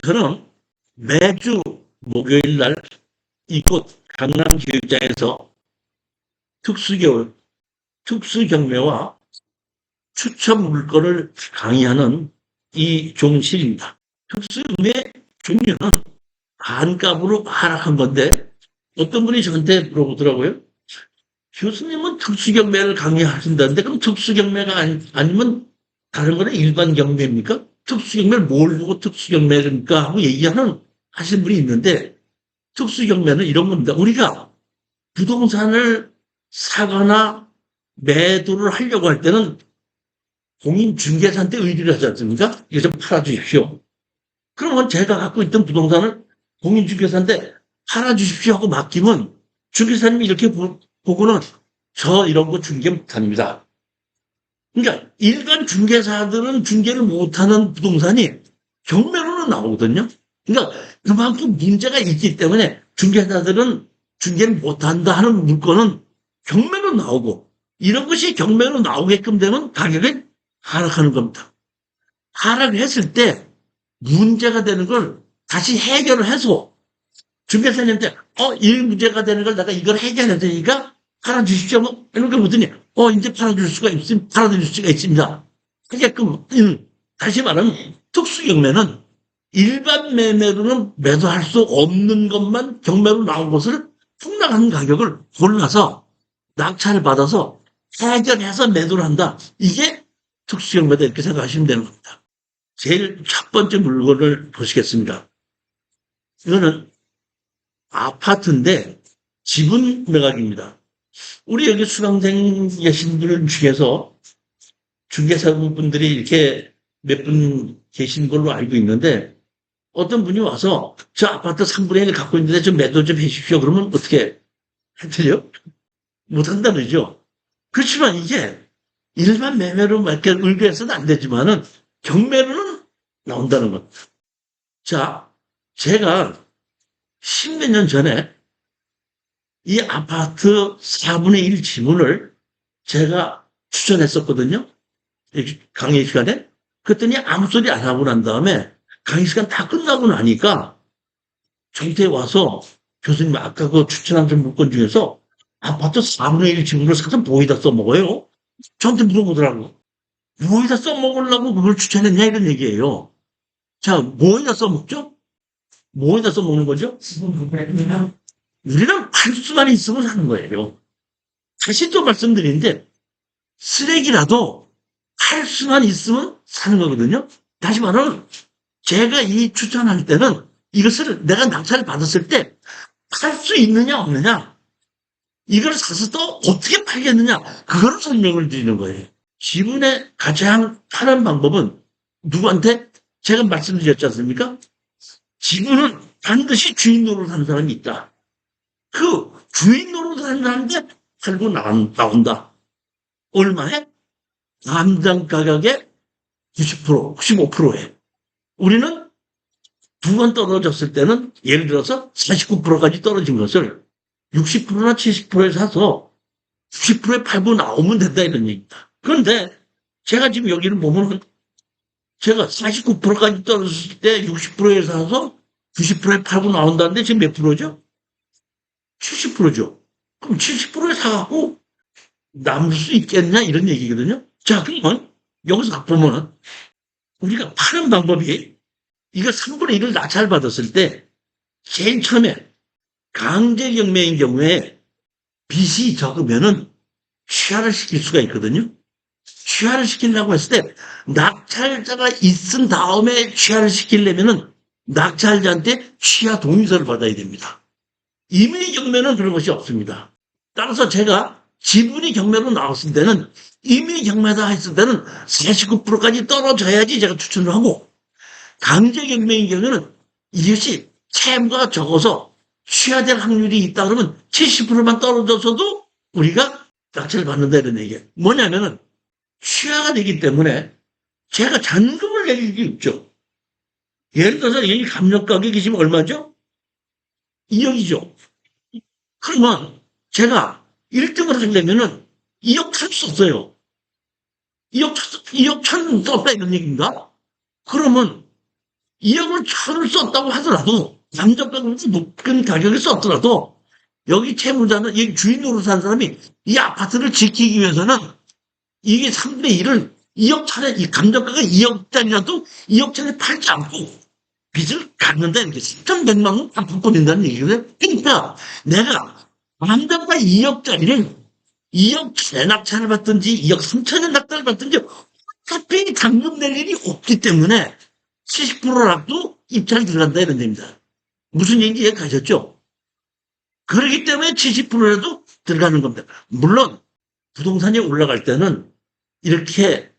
저는 매주 목요일 날 이곳 강남기획장에서 특수교육, 특수경매와 추천 물건을 강의하는 이종실입니다. 특수경매 종류는 반값으로 하락한 건데 어떤 분이 저한테 물어보더라고요. 교수님은 특수경매를 강의하신다는데 그럼 특수경매가 아니면 다른 거는 일반 경매입니까? 특수경매를 뭘 보고 특수경매입니까? 하고 하시는 분이 있는데 특수경매는 이런 겁니다. 우리가 부동산을 사거나 매도를 하려고 할 때는 공인중개사한테 의뢰를 하지 않습니까? 이거 좀 팔아주십시오. 그러면 제가 갖고 있던 부동산을 공인중개사한테 팔아주십시오 하고 맡기면 중개사님이 이렇게 보고는 저 이런 거 중개 못합니다. 그러니까 일반 중개사들은 중개를 못하는 부동산이 경매로는 나오거든요. 그러니까 그만큼 문제가 있기 때문에 중개사들은 중개를 못한다 하는 물건은 경매로 나오고 이런 것이 경매로 나오게끔 되면 가격이 하락하는 겁니다. 하락했을 때 문제가 되는 걸 다시 해결을 해서 중개사님한테 이 문제가 되는 걸 내가 이걸 해결해야 되니까 팔아주십시오. 뭐 이런 거 보더니 이제 팔아줄 수가 있습니다. 하게끔 다시 말하면 특수경매는 일반 매매로는 매도할 수 없는 것만 경매로 나온 것을 폭락한 가격을 골라서 낙찰을 받아서 해결해서 매도를 한다. 이게 특수경매다 이렇게 생각하시면 되는 겁니다. 제일 첫 번째 물건을 보시겠습니다. 이거는 아파트인데 지분 매각입니다. 우리 여기 수강생 계신 분 중에서 중개사분들이 이렇게 몇 분 계신 걸로 알고 있는데 어떤 분이 와서 저 아파트 3분의 1 갖고 있는데 좀 매도 좀 해주십시오. 그러면 어떻게 해드려? 못한다 그러죠. 그렇지만 이게 일반 매매로 이렇게 의뢰해서는 안 되지만은 경매로는 나온다는 것. 자, 제가 10몇 년 전에 이 아파트 4분의 1 지분을 제가 추천했었거든요. 강의 시간에. 그랬더니 아무 소리 안 하고 난 다음에 강의 시간 다 끝나고 나니까 저한테 와서 교수님 아까 그 추천한 물건 중에서 아파트 4분의 1 지분을 사서 뭐에다 써먹어요? 저한테 물어보더라고. 뭐에다 써먹으려고 그걸 추천했냐 이런 얘기예요. 자, 뭐에다 써먹죠? 뭐에다 써먹는 거죠? 우리는 팔 수만 있으면 사는 거예요. 다시 또 말씀드리는데 쓰레기라도 팔 수만 있으면 사는 거거든요. 다시 말하면 제가 이 추천할 때는 이것을 내가 낙찰을 받았을 때 팔 수 있느냐 없느냐 이걸 사서 또 어떻게 팔겠느냐 그걸 설명을 드리는 거예요. 지분의 가장 편한 방법은 누구한테 제가 말씀드렸지 않습니까? 지분은 반드시 주인 노릇하는 사람이 있다. 그 주인 노릇하는 사람한테 팔고 나온다. 얼마에? 감정 가격의 90%, 95%에. 우리는 두 번 떨어졌을 때는 예를 들어서 49%까지 떨어진 것을 60%나 70%에 사서 90%에 팔고 나오면 된다 이런 얘기입니다. 그런데 제가 지금 여기를 보면 제가 49%까지 떨어졌을 때 60%에 사서 90%에 팔고 나온다는데 지금 몇 프로죠? 70%죠. 그럼 70%에 사갖고 남을 수 있겠냐 이런 얘기거든요. 자, 그러면 여기서 보면 우리가 파는 방법이 이거 3분의 1을 낙찰받았을 때 제일 처음에 강제경매인 경우에 빚이 적으면은 취하를 시킬 수가 있거든요. 취하를 시키려고 했을 때 낙찰자가 있은 다음에 취하를 시키려면은 낙찰자한테 취하 동의서를 받아야 됩니다. 임의 경매는 그런 것이 없습니다. 따라서 제가 지분이 경매로 나왔을 때는 임의 경매다 했을 때는 49%까지 떨어져야지 제가 추천을 하고 강제 경매인 경우는 이것이 채무가 적어서 취하될 확률이 있다 그러면 70%만 떨어져서도 우리가 낙찰을 받는다 이런 얘기예요. 뭐냐면은 취하가 되기 때문에 제가 잔금을 낼 일이 없죠. 예를 들어서 이 감정 가격이 지금 얼마죠? 2억이죠. 그러면 제가 1등을 하려면은 2억 살 수 없어요. 2억 천 썼다 이런 얘기인가? 그러면 2억을 천을 썼다고 하더라도, 감정가격이 높은 가격을 썼더라도, 여기 채무자는, 이 주인으로 산 사람이 이 아파트를 지키기 위해서는 이게 3분의 1을 2억 천에, 이 감정가가 2억짜리라도 2억 천에 팔지 않고 빚을 갚는다, 이렇게. 3,100만 원 갚고 된다는 얘기거든요. 그러니까 내가 감정가 2억짜리를 2억 천에 낙찰을 받든지 2억 3천에 낙찰을 받든지 어차피 당금 낼 일이 없기 때문에 70%라도 입찰 들어간다 이런 얘기입니다. 무슨 얘기인지 이해가셨죠? 그렇기 때문에 70%라도 들어가는 겁니다. 물론 부동산이 올라갈 때는 이렇게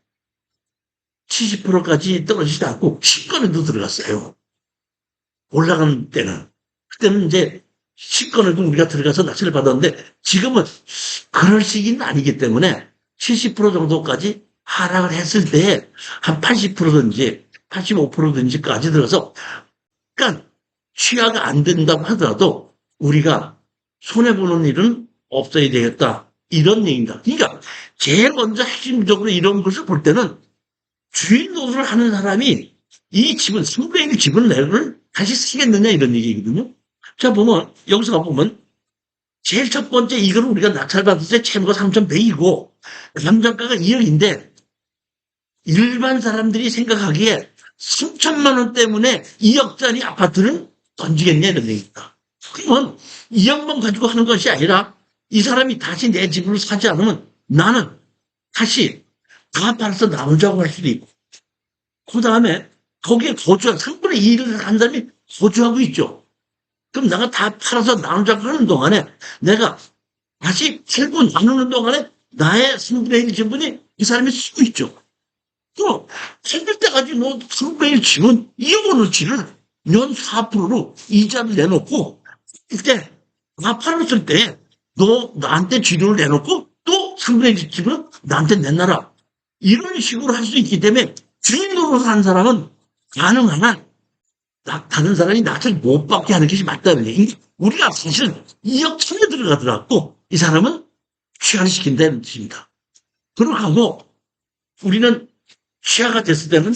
70%까지 떨어지지 않고 10건에도 들어갔어요. 올라가는 때는. 그때는 이제 10건에도 우리가 들어가서 낙찰을 받았는데 지금은 그럴 시기는 아니기 때문에 70% 정도까지 하락을 했을 때 한 80%든지 85%든지까지 들어서, 그러니까 취하가 안 된다고 하더라도 우리가 손해보는 일은 없어야 되겠다, 이런 얘기입니다. 그러니까 제일 먼저 핵심적으로 이런 것을 볼 때는 주인 노릇을 하는 사람이 이 집은 3분의 1 집을 내를 다시 쓰겠느냐 이런 얘기거든요. 자, 보면 여기서 보면 제일 첫 번째, 이건 우리가 낙찰받을 때 채무가 3,100이고 감정가가 2억인데 일반 사람들이 생각하기에 3천만 원 때문에 2억짜리 아파트를 던지겠냐 이런 얘기입니다. 그러면 2억만 가지고 하는 것이 아니라 이 사람이 다시 내 집을 사지 않으면 나는 다시 다 팔아서 나누자고 할 수도 있고, 그 다음에 거기에 거주한 3분의 2를 한 사람이 거주하고 있죠. 그럼 내가 다 팔아서 나누자고 하는 동안에 내가 다시 팔고 나누는 동안에 나의 3분의 1 지분이 이 사람이 쓰고 있죠. 또 팔 때까지 너 3분의 1 지분 2억 원어치를 연 4%로 이자를 내놓고, 이때 다 팔았을 때 너 나한테 지분을 내놓고 또 3분의 1 지분을 나한테 내놔라, 이런 식으로 할 수 있기 때문에 주인으로 산 사람은 가능한 한 다른 사람이 낙찰 못 받게 하는 것이 맞다는 얘기. 우리가 사실 2억 천에 들어가더라도 이 사람은 취하시킨다는 뜻입니다. 그러고 우리는 취하가 됐을 때는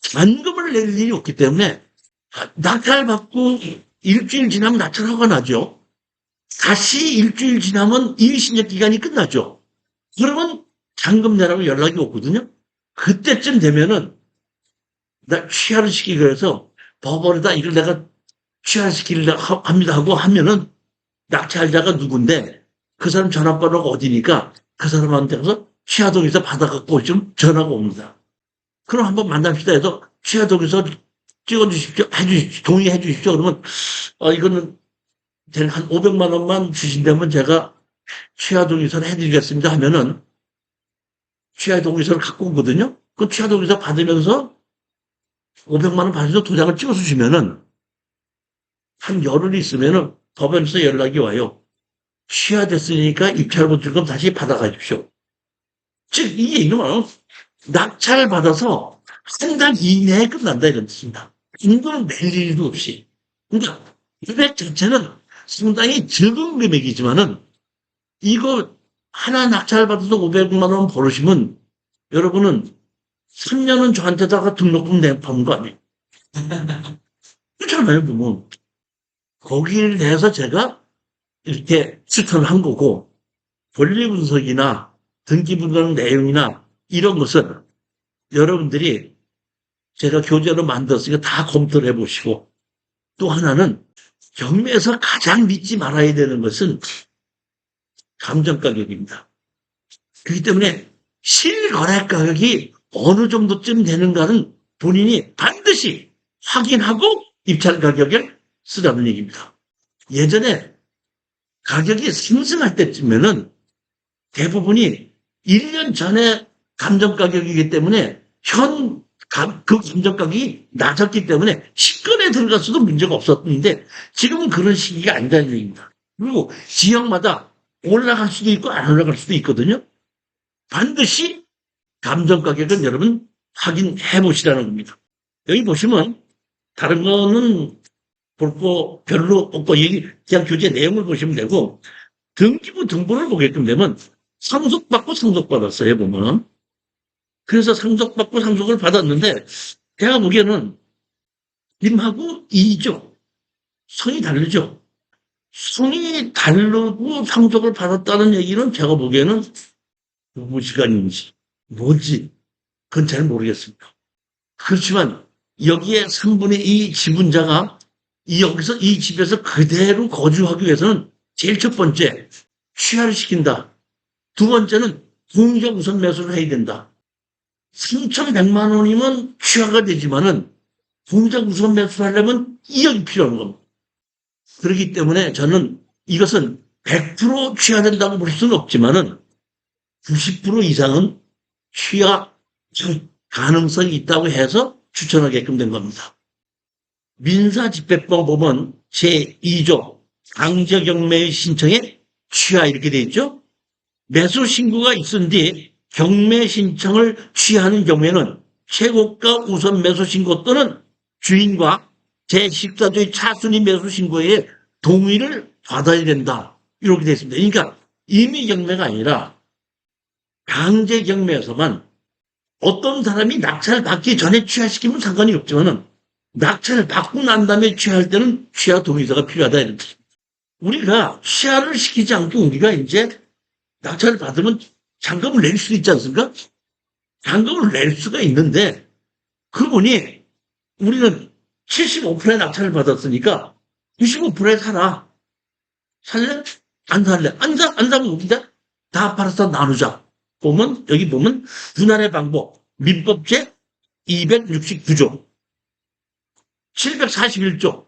잔금을 낼 일이 없기 때문에 낙찰 받고 일주일 지나면 낙찰 허가 나죠. 다시 일주일 지나면 임신력 기간이 끝나죠. 그러면 잔금 내라고 연락이 오거든요. 그때쯤 되면은 나 취하를 시키기 위해서 법원에다 이걸 내가 취하를 시키려고 합니다 하고 하면은 낙찰자가 누군데 그 사람 전화번호가 어디니까 그 사람한테서 취하동의서 받아갖고 좀 전화가 옵니다. 그럼 한번 만납시다 해서 취하동의서 찍어주십시오, 해주십시오, 동의해 주십시오. 그러면 이거는 한 500만 원만 주신다면 제가 취하동의서를 해드리겠습니다 하면은 취하동의서를 갖고 오거든요. 그 취하동의서 받으면서 500만 원 받아서 도장을 찍어주시면은 한 열흘 있으면은 법원에서 연락이 와요. 취하됐으니까 입찰 보증금 다시 받아가십시오. 즉, 이 얘기는 낙찰을 받아서 한 달 이내에 끝난다 이런 뜻입니다. 임금을 낼 일도 없이. 그러니까 금액 자체는 상당히 적은 금액이지만은 이거 하나 낙찰 받아서 500만 원 벌으시면 여러분은 3년은 저한테다가 등록금 내는 거 아니에요? 그렇잖아요, 보면. 거기에 대해서 제가 이렇게 추천을 한 거고, 권리 분석이나 등기 분석 내용이나 이런 것은 여러분들이 제가 교재로 만들었으니까 다 검토를 해보시고, 또 하나는 경매에서 가장 믿지 말아야 되는 것은 감정가격입니다. 그렇기 때문에 실거래 가격이 어느 정도쯤 되는가는 본인이 반드시 확인하고 입찰 가격을 쓰라는 얘기입니다. 예전에 가격이 상승할 때쯤에는 대부분이 1년 전에 감정 가격이기 때문에 그 감정 가격이 낮았기 때문에 10건에 들어갔어도 문제가 없었는데 지금은 그런 시기가 아니라는 얘기입니다. 그리고 지역마다 올라갈 수도 있고 안 올라갈 수도 있거든요. 반드시 감정 가격은 여러분 확인해 보시라는 겁니다. 여기 보시면 다른 거는 볼 거 별로 없고 그냥 교재 내용을 보시면 되고, 등기부 등본을 보게끔 되면 상속받고 상속받았어요, 보면. 그래서 상속받고 상속을 받았는데 제가 보기에는 김하고 이죠. 성이 다르죠. 성이 다르고 상속을 받았다는 얘기는 제가 보기에는 무시간인지 뭔지 그건 잘 모르겠습니다. 그렇지만 여기에 3분의 2 지분자가 여기서 이 집에서 그대로 거주하기 위해서는 제일 첫 번째 취하를 시킨다. 두 번째는 공적 우선 매수를 해야 된다. 3,100만 원이면 취하가 되지만은 공적 우선 매수를 하려면 2억이 필요한 겁니다. 그렇기 때문에 저는 이것은 100% 취하된다고 볼 수는 없지만은 90% 이상은 취하 가능성이 있다고 해서 추천하게끔 된 겁니다. 민사집행법 보면 제2조 강제경매의 신청에 취하 이렇게 돼 있죠. 매수 신고가 있은 뒤 경매 신청을 취하는 경우에는 최고가 우선 매수 신고 또는 주인과 제14조의 차순위 매수 신고에 동의를 받아야 된다. 이렇게 되어 있습니다. 그러니까 임의 경매가 아니라 강제 경매에서만 어떤 사람이 낙찰을 받기 전에 취하시키면 상관이 없지만은 낙찰을 받고 난 다음에 취할 때는 취하 동의서가 필요하다. 이런 뜻입니다. 우리가 취하를 시키지 않고 우리가 이제 낙찰을 받으면 잔금을 낼 수 있지 않습니까? 잔금을 낼 수가 있는데 그분이 우리는 75%의 낙찰을 받았으니까 95%에 사라. 살래? 안 살래? 안 사면 우리가 다 팔아서 나누자. 보면 여기 보면 분할의 방법 민법제 269조 741조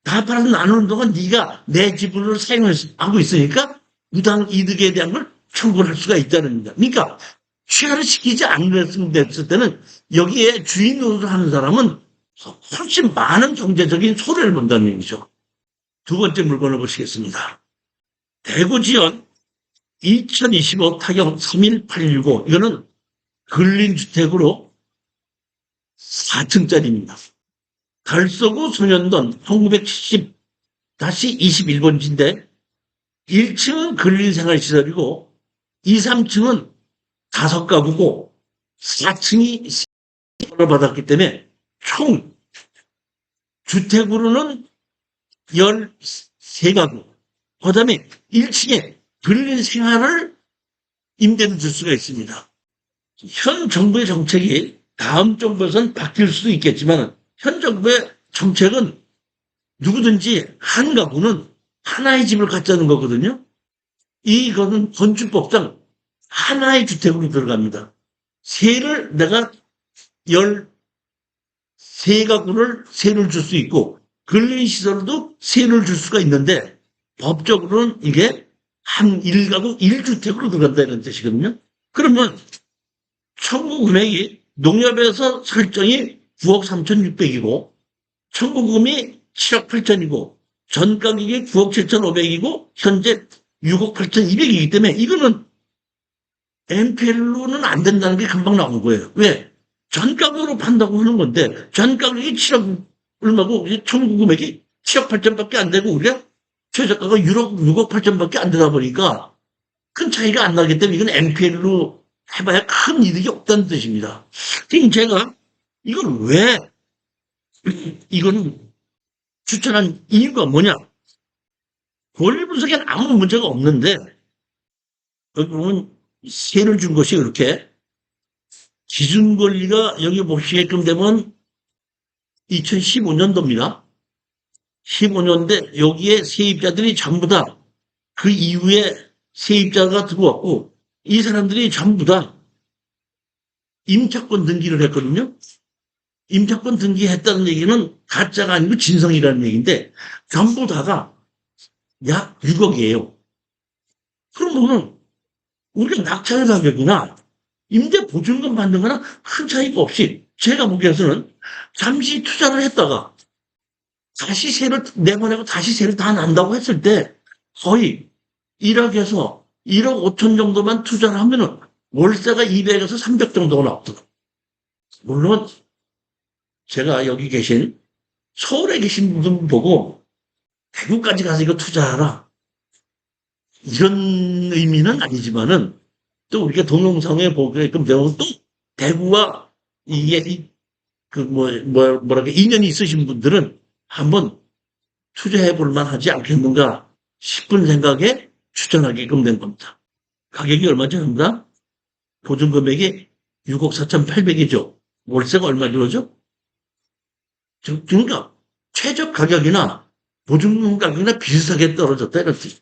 다 팔아서 나누는 동안 네가 내 지분을 사용하고 있으니까 무당 이득에 대한 걸 청구할 수가 있다는 겁니다. 그러니까 취하를 시키지 않았을 때는 여기에 주인 노릇을 하는 사람은 훨씬 많은 경제적인 손해를 본다는 얘기죠. 두 번째 물건을 보시겠습니다. 대구지연 2025 타경 31865 이거는 근린주택으로 4층짜리입니다. 달서구 소년동 1970-21번지인데 1층은 근린생활시설이고 2, 3층은 5가구고 4층이 세를 받았기 때문에 총 주택으로는 13가구 그 다음에 1층에 근린생활을 임대를 줄 수가 있습니다. 현 정부의 정책이 다음 정부에서는 바뀔 수도 있겠지만 현 정부의 정책은 누구든지 한 가구는 하나의 집을 갖자는 거거든요. 이거는 건축법상 하나의 주택으로 들어갑니다. 세를 내가 13가구를 세를 줄 수 있고 근린시설도 세를 줄 수가 있는데 법적으로는 이게 한 1가구 1주택으로 들어간다는 뜻이거든요. 그러면 청구 금액이 농협에서 설정이 9억 3,600이고 청구금이 7억 8천이고 전가격이 9억 7,500이고 현재 6억 8,200이기 때문에 이거는 MPL로는 안 된다는 게 금방 나온 거예요. 왜? 전가격으로 판다고 하는 건데 전가격이 7억 얼마고 청구금액이 7억 8천밖에 안 되고 우리가 최저가가 6억 8천밖에 안 되다 보니까 큰 차이가 안 나기 때문에 이건 MPL로 해봐야 큰 이득이 없다는 뜻입니다. 지금 제가 이걸 왜 이거는 추천한 이유가 뭐냐? 권리 분석에는 아무 문제가 없는데 여기 보면 세를 준 것이 이렇게 기준 권리가 여기 보시게끔 되면 2015년도입니다. 15년대 여기에 세입자들이 전부 다 그 이후에 세입자가 들어왔고 이 사람들이 전부 다 임차권 등기를 했거든요. 임차권 등기했다는 얘기는 가짜가 아니고 진성이라는 얘기인데 전부 다가 약 6억이에요. 그러면은 우리가 낙찰 가격이나 임대 보증금 받는 거나 큰 차이가 없이 제가 보기에서는 잠시 투자를 했다가 다시 세를 내보내고 다시 세를 다 난다고 했을 때 거의 1억에서 1억 5천 정도만 투자를 하면은 월세가 200에서 300 정도가 나오더라고요. 물론 제가 여기 계신 서울에 계신 분 보고 대구까지 가서 이거 투자하라 이런 의미는 아니지만은 또 우리가 동영상에 보게끔 되면 또 대구와 이게 뭐랄까, 인연이 있으신 분들은 한번 투자해 볼 만하지 않겠는가 싶은 생각에 추천하게끔 된 겁니다. 가격이 얼마죠, 합니다. 보증 금액이 6억 4,800이죠. 월세가 얼마 들어죠? 그러니까 최저 가격이나 보증금 가격이나 비슷하게 떨어졌다 이렇지.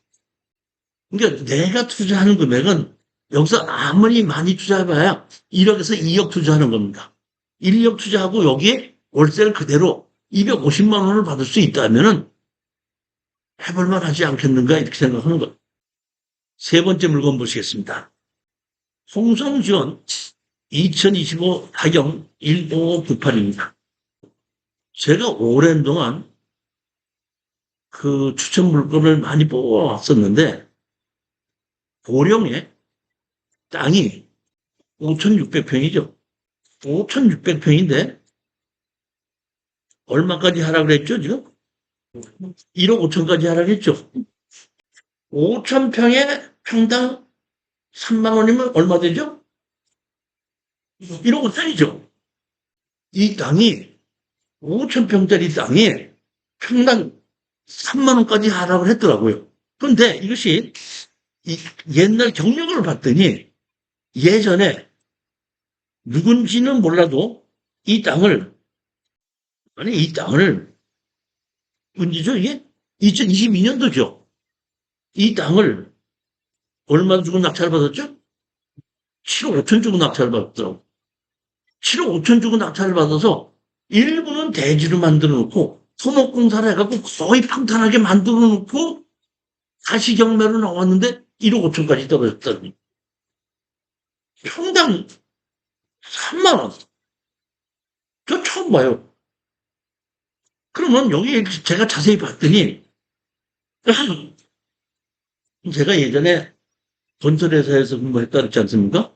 그러니까 내가 투자하는 금액은 여기서 아무리 많이 투자해봐야 1억에서 2억 투자하는 겁니다. 1억 투자하고 여기에 월세를 그대로 250만 원을 받을 수 있다면은 해볼만 하지 않겠는가 이렇게 생각하는 것. 세 번째 물건 보시겠습니다. 홍성지원 2025 타경 1598입니다. 제가 오랜 동안 그 추천 물건을 많이 뽑아왔었는데 보령에 땅이 5,600평이죠. 5,600평인데 얼마까지 하라 그랬죠, 지금? 1억 5천까지 하라 그랬죠. 5,000평에 평당 3만 원이면 얼마 되죠? 1억 5천이죠. 이 땅이 5,000평짜리 땅에 평당 3만 원까지 하락을 했더라고요. 그런데 이것이 옛날 경력을 봤더니 예전에 누군지는 몰라도 이 땅을 언제죠 이게? 2022년도죠. 이 땅을 얼마 주고 낙찰을 받았죠? 7억 5천 주고 낙찰을 받았더라고. 7억 5천 주고 낙찰을 받아서 일부는 대지로 만들어 놓고 토목공사를 해갖고 거의 평탄하게 만들어 놓고 다시 경매로 나왔는데 1억 5천까지 떨어졌다니. 평당 3만 원. 저 처음 봐요. 그러면 여기 제가 자세히 봤더니 제가 예전에 건설회사에서 근무했다 그랬지 않습니까?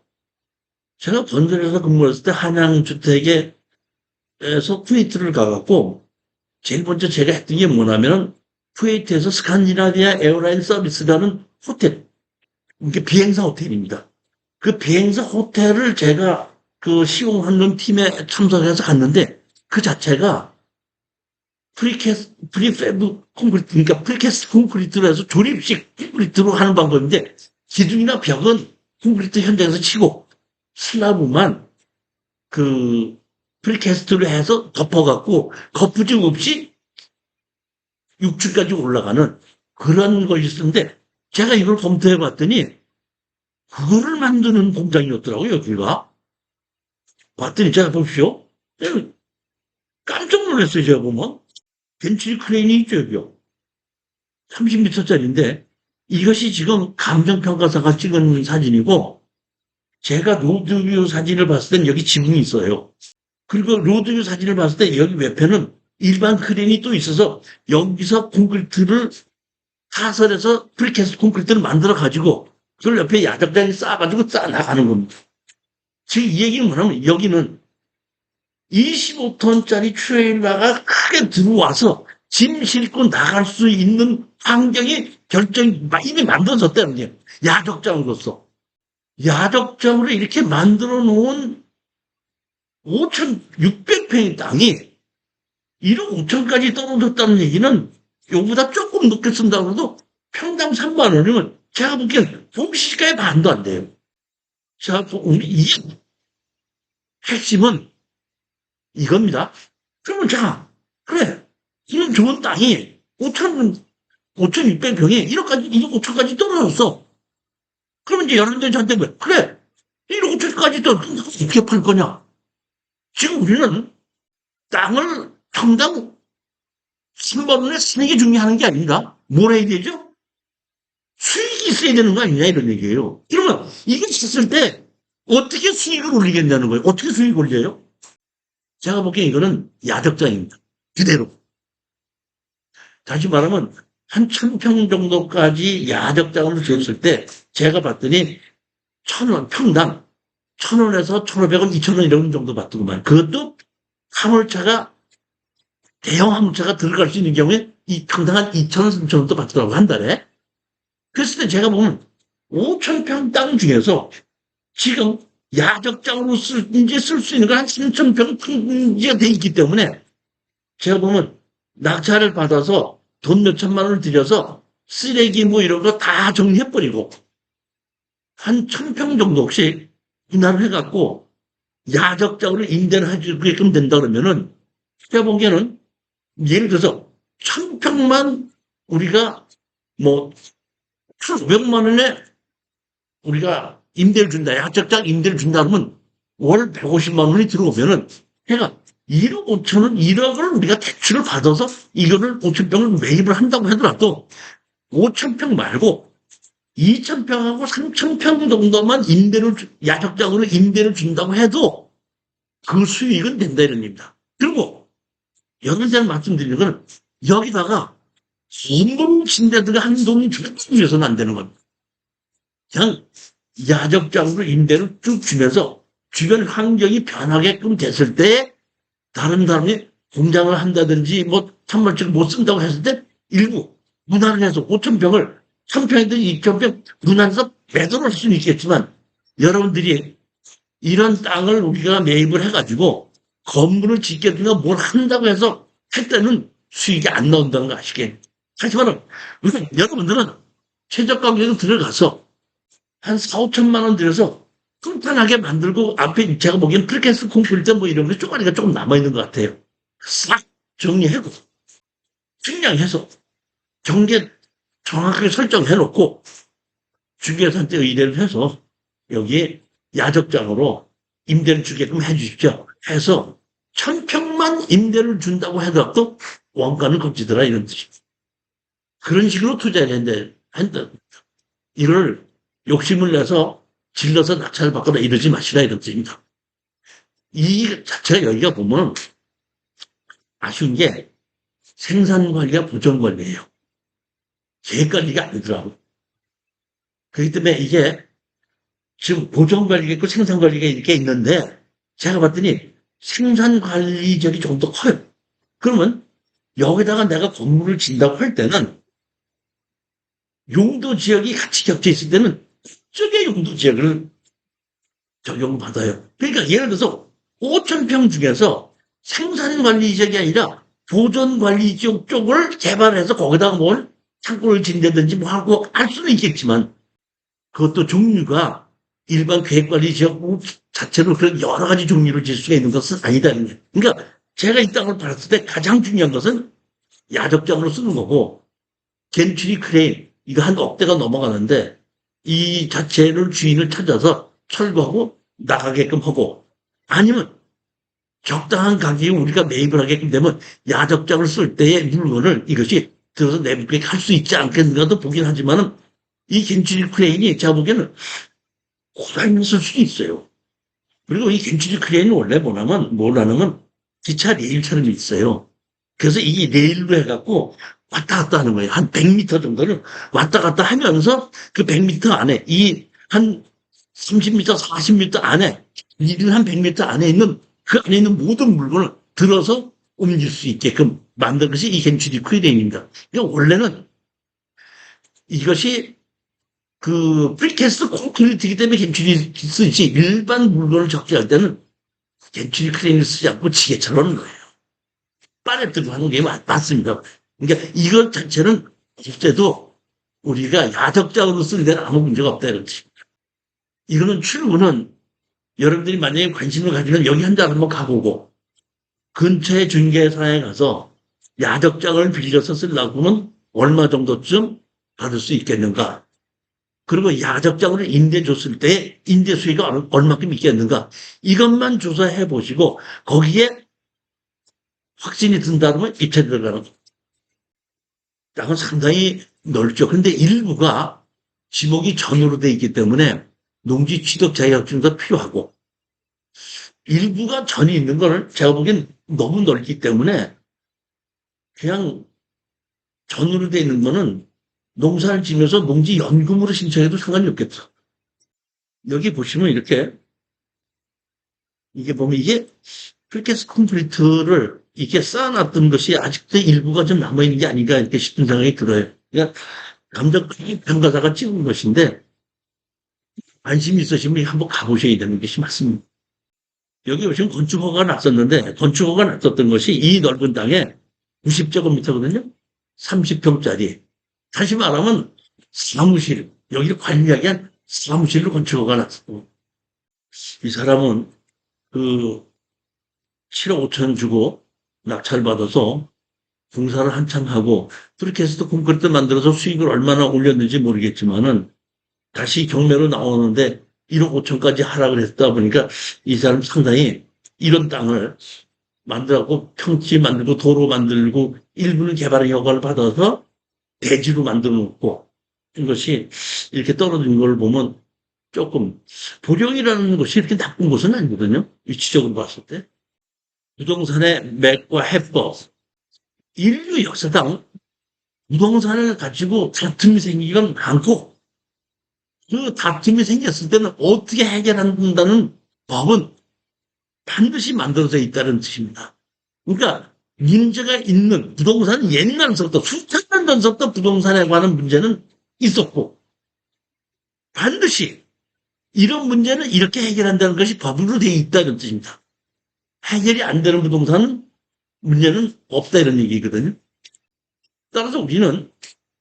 제가 건설회사 근무했을 때 한양주택에서 쿠웨이트를 가갖고 제일 먼저 제가 했던 게 뭐냐면 쿠웨이트에서 스칸디나비아 에어라인 서비스라는 호텔, 이게 비행사 호텔입니다. 그 비행사 호텔을 제가 그 시공하는 팀에 참석해서 갔는데 그 자체가 프리패브 콘크리트, 그러니까 프리캐스트 콘크리트로 해서 조립식 콘크리트로 하는 방법인데 기둥이나 벽은 콘크리트 현장에서 치고 슬라브만 그 프리캐스트로 해서 덮어갖고 거푸짐 없이 6층까지 올라가는 그런 것이 있었는데 제가 이걸 검토해 봤더니 그거를 만드는 공장이었더라고요, 여기가. 봤더니 제가 보십시오. 깜짝 놀랐어요, 제가 보면. 벤치 크레인이 있죠, 여기요. 30m짜리인데 이것이 지금 감정평가사가 찍은 사진이고 제가 로드뷰 사진을 봤을 땐 여기 지붕이 있어요. 그리고 로드뷰 사진을 봤을 때 여기 옆에는 일반 크레인이 또 있어서 여기서 콘크리트를 타설해서 프리캐스트 콘크리트를 만들어 가지고 그걸 옆에 야적장에 쌓아가지고 쌓아나가는 겁니다. 지금 이 얘기는 뭐냐면 여기는 25톤짜리 트레일러가 크게 들어와서 짐 싣고 나갈 수 있는 환경이 이미 만들어졌다는 거예요. 야적장으로서. 야적장으로 이렇게 만들어 놓은 5,600평의 땅이 1억 5천까지 떨어졌다는 얘기는 요보다 조금 높게 쓴다고 해도 평당 3만 원이면 제가 보기엔 봄시가의 반도 안 돼요. 자, 이 핵심은 이겁니다. 그러면 자, 그래. 이런 좋은 땅이 5,600평에 1억 5천까지 떨어졌어. 그러면 이제 여러분들이 저한테 뭐, 그래. 1억 5천까지 떨어졌어. 어떻게 팔 거냐? 지금 우리는 땅을 평당 3만 원에 쓰는 게 중요한 게 아닌가? 뭘 해야 되죠? 수익이 있어야 되는 거 아니냐, 이런 얘기예요. 그러면 이걸 샀을 때 어떻게 수익을 올리겠냐는 거예요. 어떻게 수익을 올려요? 제가 보기엔 이거는 야적장입니다. 그대로. 다시 말하면 한 1,000평 정도까지 야적장을 지었을 때 제가 봤더니 1,000원, 평당 1,000원에서 1,500원, 2,000원 이런 정도 받더구만. 그것도 화물차가 대형 화물차가 들어갈 수 있는 경우에 이 평당 한 2,000원, 3,000원도 받더라고 한 달에. 그랬을 때 제가 보면 5,000평 땅 중에서 지금 야적장으로 이제 쓸 수 있는 건 한 3,000평 평지가 돼 있기 때문에 제가 보면 낙찰을 받아서 돈 몇 천만 원을 들여서 쓰레기 뭐 이런 거 다 정리해버리고 한 1,000평 정도씩 분할을 해갖고 야적장으로 임대를 해주게끔 된다 그러면은 제가 보기에는 예를 들어서 1,000평만 우리가 뭐 1,500만 원에 우리가 임대를 준다. 야적장 임대를 준다 그러면 월 150만 원이 들어오면은 해가 1억 5천 원, 1억을 우리가 대출을 받아서 이거를 5천 평을 매입을 한다고 하더라도 5천 평 말고 2천 평하고 3천 평 정도만 야적장으로 임대를 준다고 해도 그 수익은 된다 이런 겁니다. 그리고 여러 번 말씀드리는 건 여기다가 임금 침대들과 한 돈이 주기 위해서는 안 되는 겁니다. 그냥 야적장으로 임대를 쭉 주면서 주변 환경이 변하게끔 됐을 때 다른 사람이 공장을 한다든지 뭐 찬물질을 못 쓴다고 했을 때 일부 분할을 해서 5천 평을 3평이든 2천 평 분할해서 매도를 할 수는 있겠지만 여러분들이 이런 땅을 우리가 매입을 해가지고 건물을 짓겠든가 뭘 한다고 해서 할 때는 수익이 안 나온다는 거 아시겠? 하지만 여러분들은 최저가 가격에 들어가서 한 4, 5천만 원 들여서 튼튼하게 만들고 앞에 제가 보기엔 프리캐스트 콘크리트 뭐 이런 게 쪼가리가 조금 남아있는 것 같아요. 싹 정리하고 측량해서 경계 정확하게 설정해놓고 중개사한테 의뢰를 해서 여기에 야적장으로 임대를 주게끔 해주십시오. 해서 1,000평만 임대를 준다고 해도 원가는 걷지더라 이런 뜻입니다. 그런 식으로 투자를 한다. 이걸 욕심을 내서 질러서 낙찰을 받거나 이러지 마시라 이런 뜻입니다. 이 자체가 여기가 보면 아쉬운 게 생산관리가 보존관리예요. 계획관리가 아니더라고. 그렇기 때문에 이게 지금 보존관리가 있고 생산관리가 이렇게 있는데 제가 봤더니 생산관리적이 조금 더 커요. 그러면 여기다가 내가 건물을 짓는다고 할 때는 용도 지역이 같이 겹쳐 있을 때는 그쪽의 용도 지역을 적용받아요. 그러니까 예를 들어서 5천 평 중에서 생산관리 지역이 아니라 보존관리 지역 쪽을 개발해서 거기다가 뭘 창고를 짓는다든지 뭐 하고 할 수는 있겠지만 그것도 종류가 일반 계획관리 지역 자체로 그런 여러 가지 종류를 질 수가 있는 것은 아니다. 그러니까 제가 이 땅을 팔았을 때 가장 중요한 것은 야적장으로 쓰는 거고 겐츄리 크레인 이거 한 억대가 넘어가는데 이 자체를 주인을 찾아서 철거하고 나가게끔 하고 아니면 적당한 가격에 우리가 매입을 하게끔 되면 야적장을 쓸 때의 물건을 이것이 들어서 내부에 갈 수 있지 않겠는가도 보긴 하지만은 이 겐츄리 크레인이 제가 보기에는 고장이 쓸 수도 있어요. 그리고 이 겐츄리 크레인은 원래 뭐라면 기차 레일처럼 있어요. 그래서 이 레일로 해갖고 왔다 갔다 하는 거예요. 한 100m 정도를 왔다 갔다 하면서 그 100m 안에 한 30m, 40m 안에 이른 한 100m 안에 있는 그 안에 있는 모든 물건을 들어서 옮길 수 있게끔 만든 것이 이 겐츄리 크레인입니다. 그러니까 원래는 이것이 그 프리캐스트 콘크리트이기 때문에 겐츄리 쓰지 일반 물건을 적재할 때는 겐츄리 크레인을 쓰지 않고 지게차로 하는 거예요. 빠렛들고 하는 게 맞습니다. 그러니까 이것 자체는 그때도 우리가 야적장으로 쓰는 데는 아무 문제가 없다 이렇지. 이거는 출구는 여러분들이 만약에 관심을 가지면 여기 한 달 한번 가보고 근처의 중개사에 가서 야적장을 빌려서 쓰려고 하면 얼마 정도쯤 받을 수 있겠는가. 그리고 야적장으로 임대 줬을 때 임대 수익이 얼마큼 있겠는가. 이것만 조사해 보시고 거기에 확신이 든다면 입찰 들어가는 거. 땅은 상당히 넓죠. 그런데 일부가 지목이 전으로 돼 있기 때문에 농지 취득 자격증도 필요하고 일부가 전이 있는 걸 제가 보기엔 너무 넓기 때문에 그냥 전으로 돼 있는 거는 농사를 지면서 농지 연금으로 신청해도 상관이 없겠죠. 여기 보시면 이게 보면 이게 프리캐스트 콘크리트를 이렇게 쌓아놨던 것이 아직도 일부가 좀 남아있는 게 아닌가 이렇게 싶은 생각이 들어요. 그러니까 감정 평가사가 찍은 것인데 관심이 있으신 분이 한번 가보셔야 되는 것이 맞습니다. 여기 오시면 건축허가 났었는데, 건축허가 났었던 것이 이 넓은 땅에 90제곱미터거든요. 30평짜리. 다시 말하면 사무실, 여기를 관리하기 위한 사무실로 건축허가 났었고, 이 사람은 그 7억 5천 주고 낙찰 받아서 공사를 한참 하고, 그렇게 해서 또 콘크리트 만들어서 수익을 얼마나 올렸는지 모르겠지만은, 다시 경매로 나오는데 1억 5천까지 하락을 했다 보니까 이 사람 상당히 이런 땅을 만들고 평지 만들고 도로 만들고 일부는 개발의 허가를 받아서 대지로 만들어 놓고 이것이 이렇게 떨어진 걸 보면 조금 보령이라는 것이 이렇게 나쁜 곳은 아니거든요. 위치적으로 봤을 때. 부동산의 맥과 해법. 인류 역사상 부동산을 가지고 다툼이 생기건 많고 그 다툼이 생겼을 때는 어떻게 해결한다는 법은 반드시 만들어져 있다는 뜻입니다. 그러니까 문제가 있는 부동산은 옛날서부터 수천 년 전부터 부동산에 관한 문제는 있었고 반드시 이런 문제는 이렇게 해결한다는 것이 법으로 되어 있다는 뜻입니다. 해결이 안 되는 부동산은 문제는 없다 이런 얘기거든요. 따라서 우리는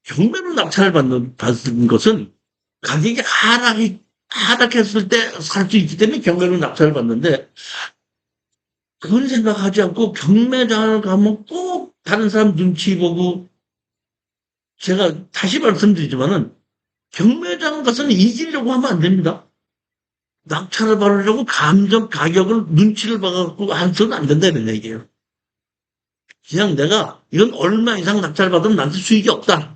경매로 낙찰을 받는 것은 가격이 하락했을 때 살 수 있기 때문에 경매로 낙찰을 받는데 그건 생각하지 않고 경매장을 가면 꼭 다른 사람 눈치 보고 제가 다시 말씀드리지만은 경매장 가서는 이기려고 하면 안 됩니다. 낙찰을 받으려고 감정 가격을 눈치를 봐갖고 해서는 안 된다는 얘기예요. 그냥 내가 이건 얼마 이상 낙찰 받으면 나한테 수익이 없다.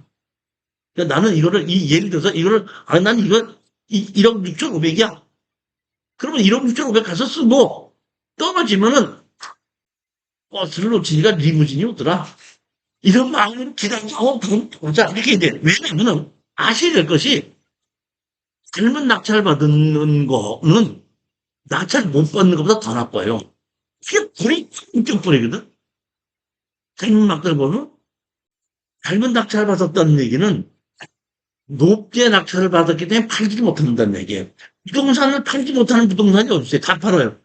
그러니까 나는 이거를 예를 들어서 이거를 난 이거 1억 6,500이야. 그러면 1억 6,500 가서 쓰고 떨어지면은 버스를 놓치니까 리무진이 오더라. 이런 마음으로 기다리고 그럼 보자 이렇게 돼. 왜냐면은 아셔야 될 것이 젊은 낙찰 받는 거는 낙찰 못 받는 것보다 더 나빠요. 그게 불이 인격 불이거든. 젊은 낙찰 보면 젊은 낙찰 받았다는 얘기는 높게 낙찰을 받았기 때문에 팔지 못한다는 얘기예요. 부동산을 팔지 못하는 부동산이 어디 있어요? 다 팔아요.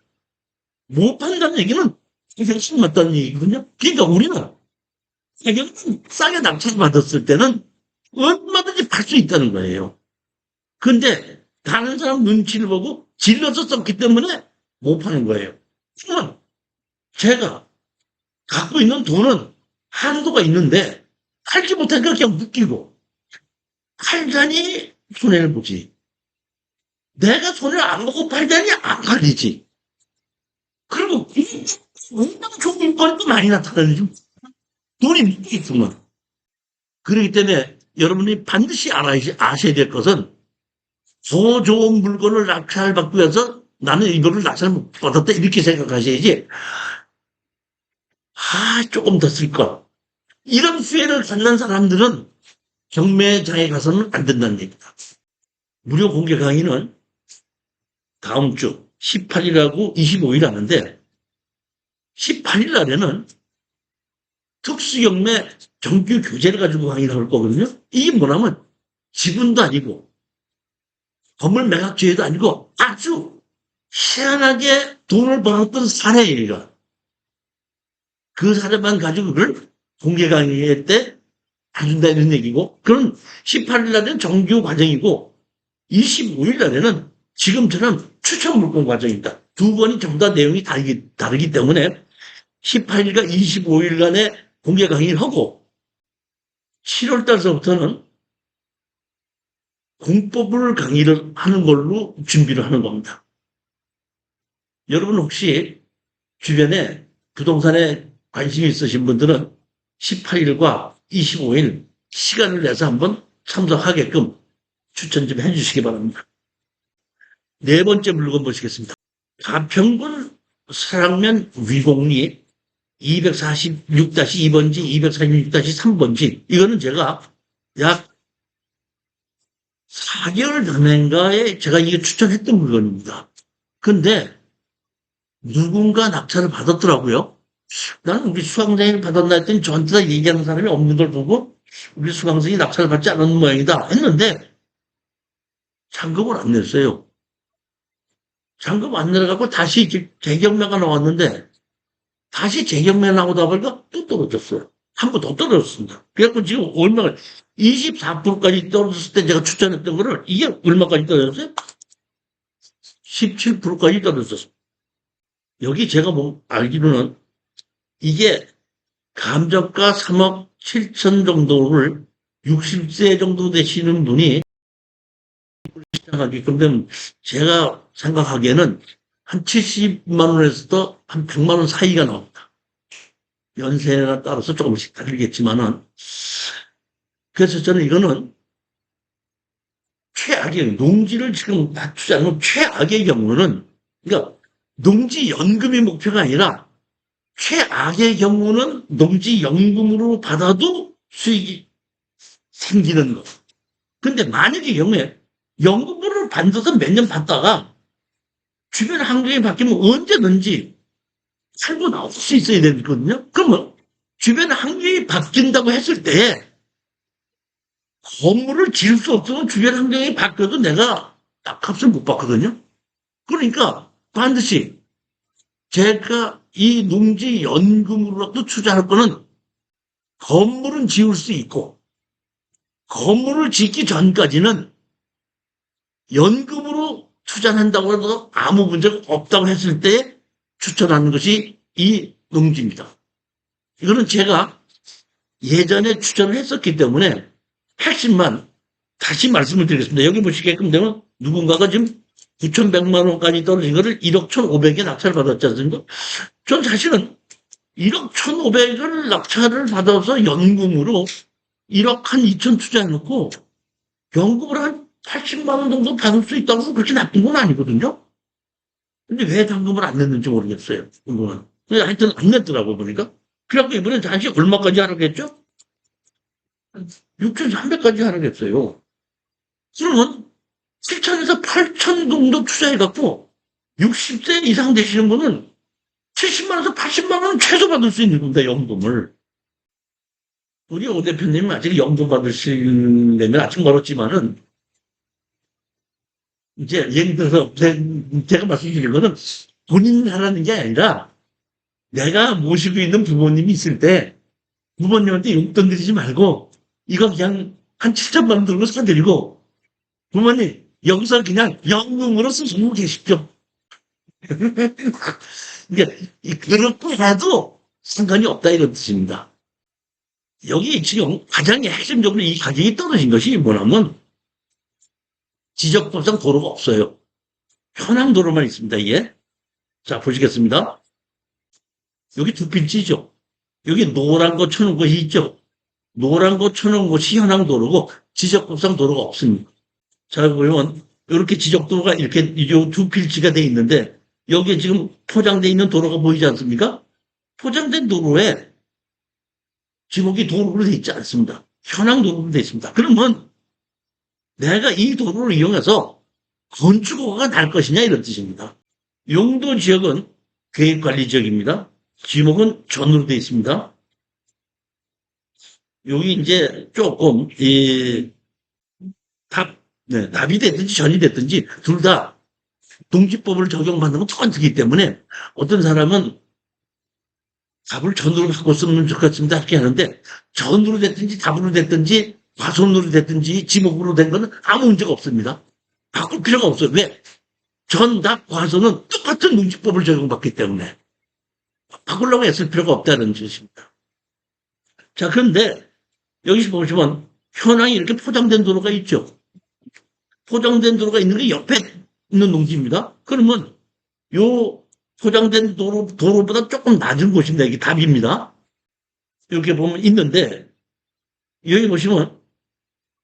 못 판다는 얘기는 가격이 맞다는 얘기거든요. 그러니까 우리는 가격은 싸게 낙찰받았을 때는 얼마든지 팔 수 있다는 거예요. 근데 다른 사람 눈치를 보고 질러서 썼기 때문에 못 파는 거예요. 그러면 제가 갖고 있는 돈은 한도가 있는데 팔지 못하니까 그냥 묶이고 팔자니 손해를 보지. 내가 손해를 안 보고 팔자니 안 팔리지. 그리고 굉장히 좋은 건도 많이 나타나죠. 돈이 묶이겠구만. 그렇기 때문에 여러분이 반드시 아셔야 될 것은 더 좋은 물건을 낙찰받기 위해서 나는 이거를 낙찰 못 받았다 이렇게 생각하셔야지 조금 더 쓸 것. 이런 수혜를 갖는 사람들은 경매장에 가서는 안 된다는 얘기다. 무료 공개 강의는 다음 주 18일하고 25일 하는데 18일 날에는 특수경매 정규 교재를 가지고 강의를 할 거거든요. 이게 뭐냐면 지분도 아니고 건물 매각주의도 아니고 아주 희한하게 돈을 벌었던 사례예요. 그 사례만 가지고 그걸 공개 강의할 때 해준다 이런 얘기고 그런 18일 날에는 정규 과정이고 25일 날에는 지금처럼 추천 물건 과정입니다. 두 번이 전부 다 내용이 다르기 때문에 18일과 25일간의 공개 강의를 하고 7월 달서부터는 공법을 강의를 하는 걸로 준비를 하는 겁니다. 여러분 혹시 주변에 부동산에 관심이 있으신 분들은 18일과 25일 시간을 내서 한번 참석하게끔 추천 좀 해주시기 바랍니다. 네 번째 물건 보시겠습니다. 가평군 사랑면 위곡리 246-2번지, 246-3번지. 이거는 제가 약 4개월 전인가에 제가 이게 추천했던 물건입니다. 근데 누군가 낙찰을 받았더라고요. 나는 우리 수강생이 받았나 했더니 저한테 다 얘기하는 사람이 없는 걸 보고 우리 수강생이 낙찰을 받지 않은 모양이다 했는데 잔금을 안 냈어요. 잔금 안 내려가고 다시 재경매가 나왔는데 다시 재경매 나오다 보니까 또 떨어졌어요. 한 번 더 떨어졌습니다. 그래갖고 지금 얼마가 24%까지 떨어졌을 때 제가 추천했던 거를 이게 얼마까지 떨어졌어요? 17%까지 떨어졌어요. 여기 제가 뭐 알기로는 이게 감정가 3억 7천 정도를 60세 정도 되시는 분이 시작하게끔 되면 제가 생각하기에는 한 70만 원에서 한 100만 원 사이가 나옵니다. 연세나 따라서 조금씩 다르겠지만은. 그래서 저는 이거는 최악의, 농지를 지금 낮추지 않으면 최악의 경우는, 그러니까 농지연금이 목표가 아니라 최악의 경우는 농지연금으로 받아도 수익이 생기는 거. 근데 만약의 경우에 연금으로 받아서 몇 년 받다가 주변 환경이 바뀌면 언제든지 살고 나올 수 있어야 되거든요. 그러면 주변 환경이 바뀐다고 했을 때 건물을 지을 수 없으면 주변 환경이 바뀌어도 내가 값을 못 받거든요. 그러니까 반드시 제가 이 농지 연금으로라도 투자할 거는 건물은 지을 수 있고 건물을 짓기 전까지는 연금으로 투자한다고 해도 아무 문제가 없다고 했을 때 추천하는 것이 이 농지입니다. 이거는 제가 예전에 추천을 했었기 때문에 핵심만 다시 말씀을 드리겠습니다. 여기 보시게끔 되면 누군가가 지금 9,100만 원까지 떨어진 거를 1억 1,500에 낙찰을 받았지 않습니까? 전 사실은 1억 1,500을 낙찰을 받아서 연금으로 1억 한 2천 투자해놓고 연금을 한 80만 원 정도 받을 수 있다고 그렇게 나쁜 건 아니거든요. 근데 왜 잔금을 안 냈는지 모르겠어요. 이거는. 하여튼 안 냈더라고 보니까. 그래갖고 이번엔 다시 얼마까지 하라겠죠? 6,300까지 하라겠어요. 그러면 7천에서 8천 정도 투자해갖고 60세 이상 되시는 분은 70만 원에서 80만 원은 최소 받을 수 있는 겁니다. 연금을. 우리 오 대표님은 아직 연금 받으시려면 아직 멀었지만은 이제 예를 들어서 제가 말씀드린 거는 본인 하라는 게 아니라 내가 모시고 있는 부모님이 있을 때 부모님한테 용돈 드리지 말고 이거 그냥 한 7천만 원 들고 사드리고 부모님 여기서 그냥 연금으로 쓰시고 계십시오. 그러니까 그렇게 해도 상관이 없다 이런 뜻입니다. 여기 지금 가장 핵심적으로 이 가격이 떨어진 것이 뭐냐면 지적법상 도로가 없어요. 현황 도로만 있습니다. 이게. 자 보시겠습니다. 여기 두 필지죠. 여기 노란 거 쳐놓은 것이 있죠. 노란 거 쳐놓은 것이 현황 도로고 지적법상 도로가 없습니다. 자 보면 이렇게 지적도로가 이렇게 두 필지가 돼 있는데 여기에 지금 포장되어 있는 도로가 보이지 않습니까? 포장된 도로에 지목이 도로로 되어 있지 않습니다. 현황 도로로 되어 있습니다. 그러면 내가 이 도로를 이용해서 건축허가가 날 것이냐 이런 뜻입니다. 용도 지역은 계획관리지역입니다. 지목은 전으로 되어 있습니다. 여기 이제 조금 답이 됐든지 전이 됐든지 둘 다 농지법을 적용받는 건 똑같기 때문에 어떤 사람은 답을 전으로 갖고 쓰면 좋겠습니다 이렇게 하는데 전으로 됐든지 답으로 됐든지 과손으로 됐든지 지목으로 된 거는 아무 문제가 없습니다. 바꿀 필요가 없어요. 왜? 전, 답, 과손은 똑같은 농지법을 적용받기 때문에 바꾸려고 했을 필요가 없다는 뜻입니다. 자, 그런데 여기 보시면 현황이 이렇게 포장된 도로가 있죠. 포장된 도로가 있는 게 옆에 있는 농지입니다. 그러면 요 포장된 도로보다 조금 낮은 곳입니다. 이게 답입니다. 이렇게 보면 있는데 여기 보시면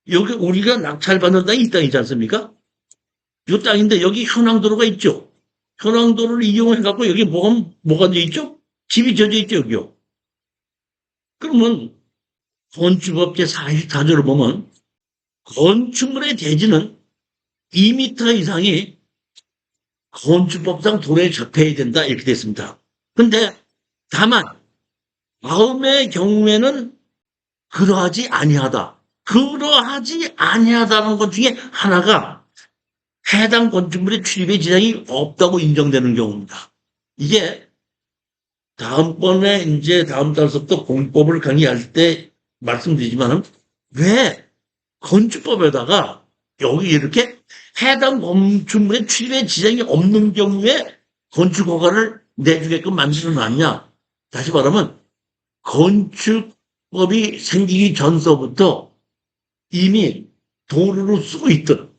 여기 우리가 낙찰받는 땅이 이 땅이지 않습니까? 이 땅인데 여기 현황도로가 있죠. 현황도로를 이용해갖고 여기 뭐가 돼 있죠? 집이 져져 있죠, 여기요. 그러면 건축법 제44조를 보면 건축물의 대지는 2m 이상이 건축법상 도로에 접해야 된다 이렇게 되어 있습니다. 근데 다만 마음의 경우에는 그러하지 아니하다. 그러하지 아니하다는 것 중에 하나가 해당 건축물의 출입에 지장이 없다고 인정되는 경우입니다. 이게 다음번에 이제 다음 달서부터 공법을 강의할 때 말씀드리지만은 왜 건축법에다가 여기 이렇게 해당 건축물의 출입에 지장이 없는 경우에 건축 허가를 내주게끔 만들어 놨냐? 다시 말하면 건축법이 생기기 전서부터 이미 도로로 쓰고 있던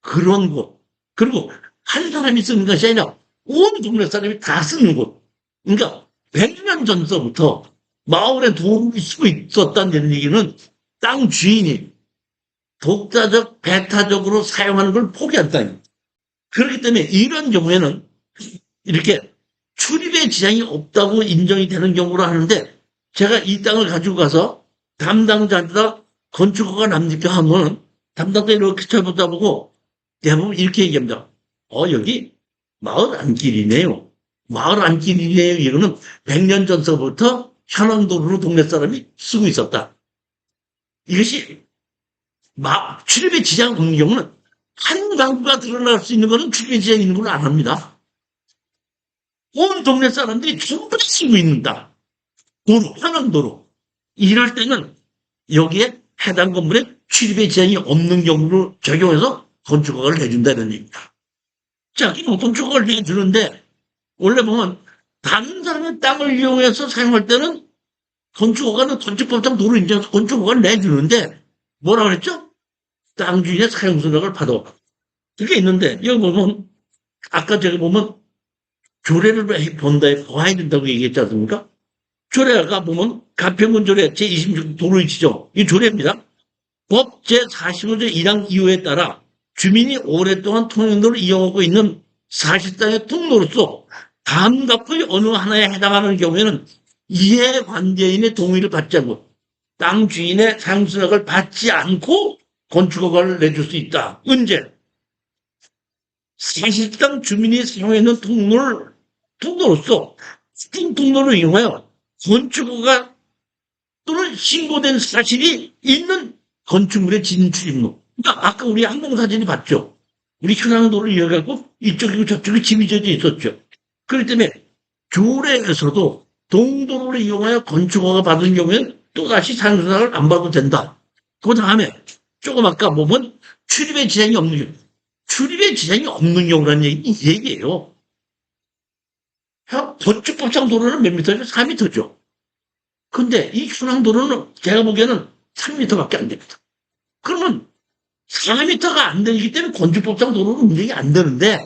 그런 곳. 그리고 한 사람이 쓰는 것이 아니라 온 동네 사람이 다 쓰는 곳. 그러니까 100년 전서부터 마을에 도로를 쓰고 있었다는 얘기는 땅 주인이 독자적, 배타적으로 사용하는 걸 포기한다는. 그렇기 때문에 이런 경우에는 이렇게 출입에 지장이 없다고 인정이 되는 경우로 하는데 제가 이 땅을 가지고 가서 담당자한테 건축허가 납니까 하면 담당자 이렇게 쳐다보고 대부분 이렇게 얘기합니다. 여기 마을 안길이네요. 마을 안길이네요. 이거는 100년 전서부터 현황도로로 동네 사람이 쓰고 있었다. 이것이 출입에 지장 없는 경우는 한 가구가 드러날 수 있는 것은 출입에 지장이 있는 걸 안 합니다. 온 동네 사람들이 전부 다 쓰고 있는다. 도로, 현황도로. 이럴 때는 여기에 해당 건물에 출입에 지장이 없는 경우로 적용해서 건축허가를 내준다는 얘기입니다. 자, 그럼 건축허가를 내주는데 원래 보면 다른 사람의 땅을 이용해서 사용할 때는 건축허가는 건축법상 도로 인정해서 건축허가를 내주는데 뭐라 그랬죠? 땅 주인의 사용승낙을 받아. 그게 있는데 여기 보면 아까 저기 보면 조례를 본다에 봐야 된다고 얘기했지 않습니까? 조례가 보면 가평군 조례 제26 도로위치죠. 이 조례입니다. 법 제45조 1항 2호에 따라 주민이 오랫동안 통행로를 이용하고 있는 사실상의 통로로서 다음 각의 어느 하나에 해당하는 경우에는 이해관계인의 동의를 받지 않고 땅 주인의 사용승낙을 받지 않고 건축허가를 내줄 수 있다. 언제? 사실상 주민이 사용하는 통로로서 특정 통로를 이용하여 건축허가 또는 신고된 사실이 있는 건축물의 진출입로. 그러니까 아까 우리 항공사진이 봤죠. 우리 현황도를 이어가고 이쪽이고 저쪽에 집이 져져 있었죠. 그렇기 때문에 조례에서도 동도로를 이용하여 건축허가 받은 경우에는 또다시 사용승낙을 안 받아도 된다. 그 다음에 조금 아까 보면 출입에 지장이 없는 경우. 출입에 지장이 없는 경우라는 얘기예요. 건축법상 도로는 몇 미터죠? 4미터죠. 근데 이 현황도로는 제가 보기에는 3미터밖에 안 됩니다. 그러면 4미터가 안 되기 때문에 건축법상 도로는 운행이 안 되는데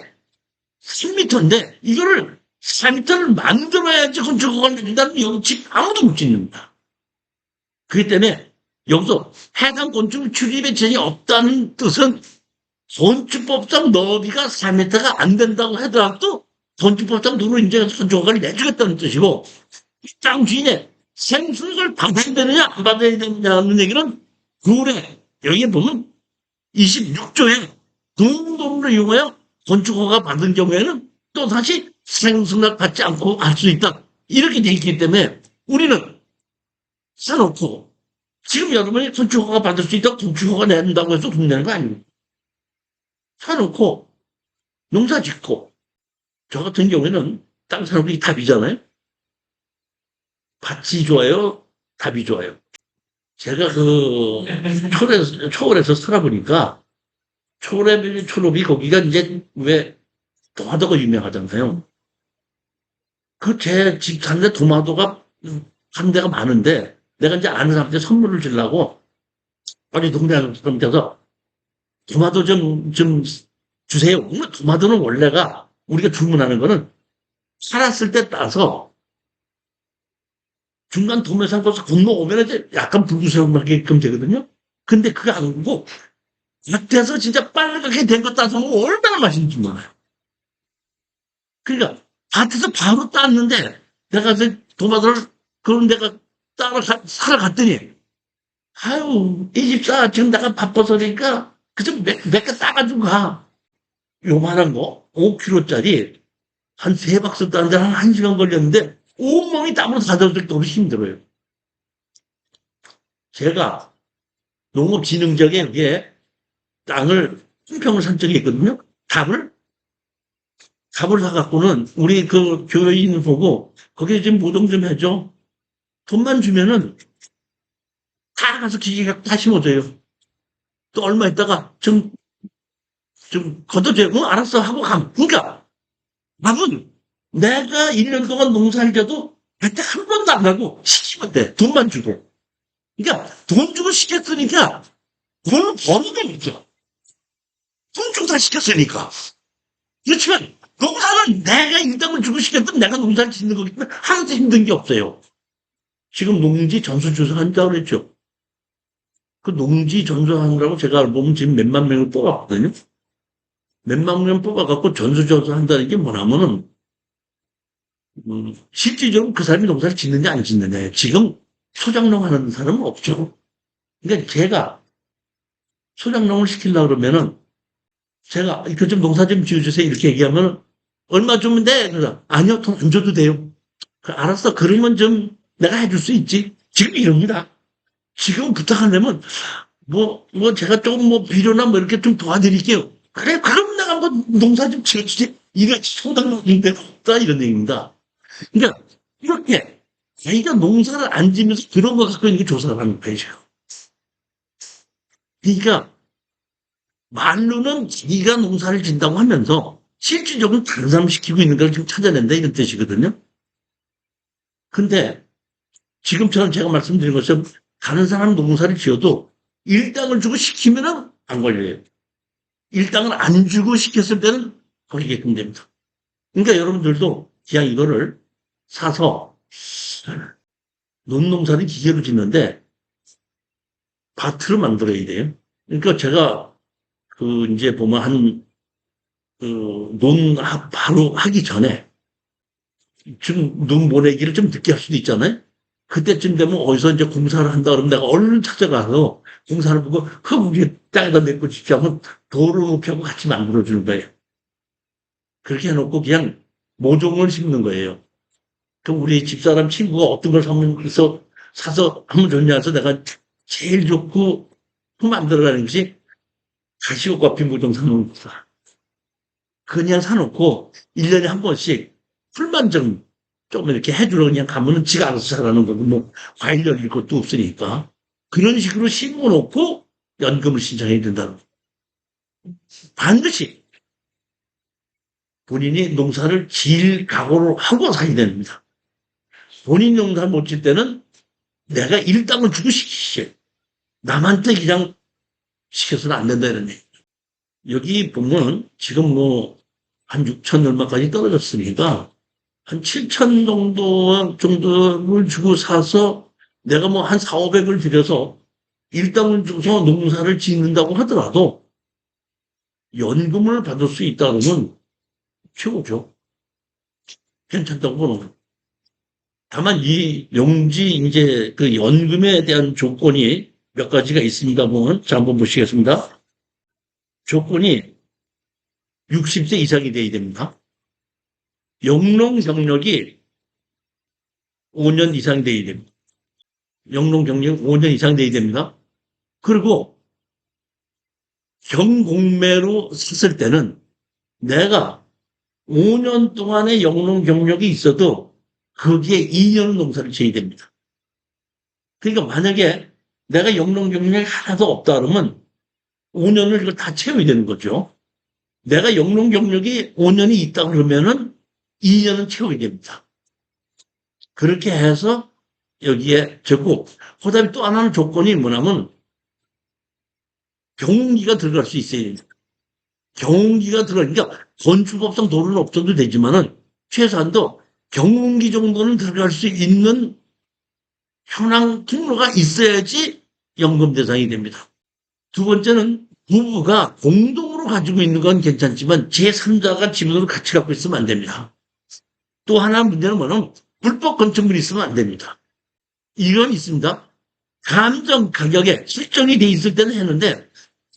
3미터인데 이거를 4미터를 만들어야지 건축허가를 내준다는 여기 집 아무도 못 짓는다. 그렇기 때문에 여기서 해당 건축 출입에 지장이 없다는 뜻은 건축법상 너비가 4m가 안 된다고 하더라도 건축법상 도로 인정해서 건축허가를 내주겠다는 뜻이고 땅 주인의 생수를 받아야 되느냐 안 받아야 되느냐는 얘기는 룰에 여기에 보면 26조에 동도로를 이용하여 건축허가 받은 경우에는 또다시 생수를 받지 않고 할 수 있다. 이렇게 돼 있기 때문에 우리는 사놓고 지금 여러분이 건축허가 받을 수 있다 건축허가 낸다고 해서 돈 내는 거 아닙니다. 사놓고 농사 짓고 저 같은 경우에는 땅 사는 게 답이잖아요. 밭이 좋아요? 답이 좋아요. 제가 초월에서 살아보니까 초록이 거기가 이제 왜 도마도가 유명하잖아요. 제 집 사는데 도마도가 한 대가 많은데 내가 이제 아는 사람한테 선물을 주려고 어디 동네 사람한테서 도마도 좀 주세요. 도마도는 원래가 우리가 주문하는 거는 살았을 때 따서 중간 도매상 거서 건너오면 이제 약간 붉은색하게끔 되거든요. 근데 그게 아니고 밭에서 진짜 빨갛게 된 거 따서 먹으면 얼마나 맛있는지 몰라요. 그러니까 밭에서 바로 땄는데 내가 이제 도마도를 그런 데가 사러 갔더니 아유 이 집사 지금 내가 바빠서 그러니까 그저 몇 개 따가지고 가. 요만한 거 5kg짜리 한 3박스 따는데 한 1시간 걸렸는데 온몸이 땀으로 가져올 너무 힘들어요. 제가 농업진흥청에 땅을 품평을 산 적이 있거든요. 답을 사갖고는 우리 그 교인 보고 거기에 지금 노동 좀 해줘. 돈만 주면은 다 가서 기계 갖고 다 심어줘요. 또 얼마 있다가 좀 걷어줘요. 응, 알았어 하고 감. 그러니까 밥은 내가 1년 동안 농사를 져도 그때 한 번도 안 가고 시키면 돼. 돈만 주고. 그러니까 돈 주고 시켰으니까 돈을 버는 거니까. 돈 주고 다 시켰으니까. 그렇지만 농사는 내가 인당을 주고 시켰든 내가 농사를 짓는 거기 때문에 하나도 힘든 게 없어요. 지금 농지 전수조사 한다고 그랬죠. 그 농지 전수하느라고 제가 알고 보면 지금 몇만 명을 뽑았거든요. 몇만 명 뽑아갖고 전수조사 한다는 게 뭐냐면은, 실질적으로 그 사람이 농사를 짓느냐 안 짓느냐예요. 지금 소장농 하는 사람은 없죠. 그러니까 제가 소장농을 시키려고 그러면은 제가 이거 좀 농사 좀 지어주세요 이렇게 얘기하면 얼마 주면 돼? 그래서 아니요 돈 안 줘도 돼요. 알았어 그러면 좀 내가 해줄 수 있지. 지금 이럽니다. 지금 부탁하려면 뭐 제가 조금 뭐 비료나 뭐 이렇게 좀 도와드릴게요. 그래 그럼 내가 뭐 농사 좀 지어주지. 이게 소장농인 데가 없다 이런 얘기입니다. 그러니까 이렇게 자기가 농사를 안 지면서 그런 거 갖고 있는 게 조사를 하는 거예요. 그러니까 말로는 자기가 농사를 진다고 하면서 실질적으로 다른 사람 시키고 있는 걸 지금 찾아낸다 이런 뜻이거든요. 근데 지금처럼 제가 말씀드린 것처럼 다른 사람 농사를 지어도 일당을 주고 시키면은 안 걸려요. 일당을 안 주고 시켰을 때는 걸리게끔 됩니다. 그러니까 여러분들도 그냥 이거를 사서 논농사를 기계로 짓는데 밭을 만들어야 돼요. 그러니까 제가 그 이제 보면 논 바로 하기 전에 지금 눈 보내기를 좀 늦게 할 수도 있잖아요. 그때쯤 되면 어디서 이제 공사를 한다 그러면 내가 얼른 찾아가서 공사를 보고 흙 위에 땅에다 맺고 짓지 하면 도로 높이하고 같이 만들어주는 거예요. 그렇게 해놓고 그냥 모종을 심는 거예요. 그럼 우리 집사람 친구가 어떤 걸 사서 하면 좋냐 해서 내가 제일 좋고 만들어가는 것이 가시오카피 모종 사놓은 거다. 그냥 사놓고 1년에 한 번씩 풀만 좀 이렇게 해주러 그냥 가면은 지가 알아서 자라는 거고 뭐 과일 열릴 것도 없으니까 그런 식으로 심어놓고 연금을 신청해야 된다는 거예요. 반드시 본인이 농사를 지을 각오를 하고 사야 됩니다. 본인 농사 못 질 때는 내가 일당을 주고 시키시죠. 남한테 그냥 시켜서는 안 된다 이런 얘기. 여기 보면 지금 뭐 한 6천 얼마까지 떨어졌으니까 한 7천 정도를 주고 사서 내가 뭐 한 4, 500을 들여서 일당을 줘서 농사를 짓는다고 하더라도 연금을 받을 수 있다는 최고죠. 괜찮다고 보는 거예요. 다만 이 용지 이제 그 연금에 대한 조건이 몇 가지가 있습니다 보면 자 한번 보시겠습니다. 조건이 60세 이상이 돼야 됩니다. 영농 경력이 5년 이상 돼야 됩니다. 영농 경력 5년 이상 돼야 됩니다. 그리고 경공매로 샀을 때는 내가 5년 동안의 영농 경력이 있어도 거기에 2년 농사를 지어야 됩니다. 그러니까 만약에 내가 영농 경력이 하나도 없다 그러면 5년을 이걸 다 채워야 되는 거죠. 내가 영농 경력이 5년이 있다 그러면은 2년은 채워야 됩니다. 그렇게 해서 여기에 적고, 그 다음에 또 하나는 조건이 뭐냐면 경운기가 들어갈 수 있어야 됩니다. 경운기가 들어가니까 건축법상 도로는 없어도 되지만은 최소한도 경운기 정도는 들어갈 수 있는 현황 통로가 있어야지 연금 대상이 됩니다. 두 번째는 부부가 공동으로 가지고 있는 건 괜찮지만 제3자가 지분으로 같이 갖고 있으면 안 됩니다. 또 하나 문제는 뭐냐면 불법 건축물이 있으면 안 됩니다. 이건 있습니다. 감정 가격에 설정이 돼 있을 때는 했는데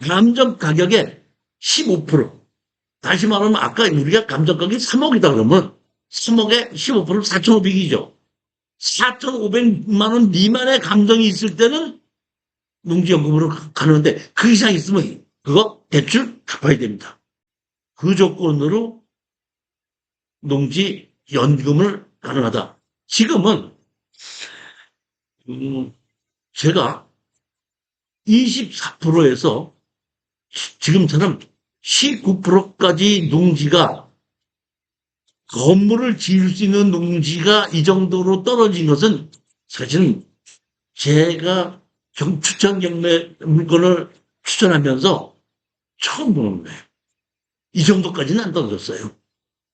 감정 가격에 15% 다시 말하면 아까 우리가 감정 가격이 3억이다 그러면 3억에 15%는 4,500이죠. 4,500만 원 미만의 감정이 있을 때는 농지연금으로 가는데 그 이상 있으면 그거 대출 갚아야 됩니다. 그 조건으로 농지 연금을 가능하다. 지금은 제가 24%에서 지금처럼 19%까지 농지가 건물을 지을 수 있는 농지가 이 정도로 떨어진 것은 사실은 제가 추천 경매 물건을 추천하면서 처음 보는 거예요. 이 정도까지는 안 떨어졌어요.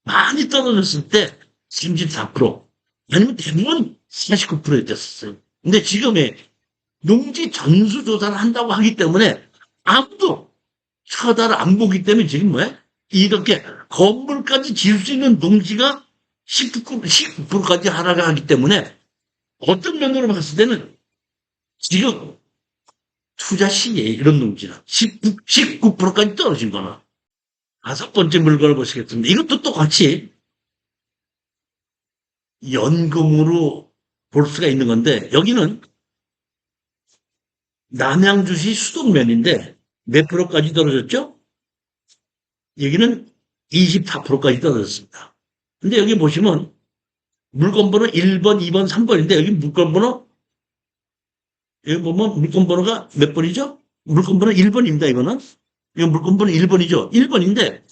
많이 떨어졌을 때 34%, 아니면 대부분 49%였었어요. 근데 지금의 농지 전수조사를 한다고 하기 때문에 아무도 쳐다를 안 보기 때문에 지금 뭐야? 이렇게 건물까지 지을 수 있는 농지가 19%까지 하락하기 때문에 어떤 면으로 봤을 때는 지금 투자 시기에 이런 농지는 19%까지 떨어진 거나. 다섯 번째 물건을 보시겠습니다. 이것도 똑같이 연금으로 볼 수가 있는 건데, 여기는 남양주시 수동면인데 몇 프로까지 떨어졌죠? 여기는 24%까지 떨어졌습니다. 근데 여기 보시면 물건번호 1번, 2번, 3번인데 여기 물건번호, 여기 보면 물건번호가 몇 번이죠? 물건번호 1번입니다, 이거는. 이거 물건번호 1번이죠? 1번인데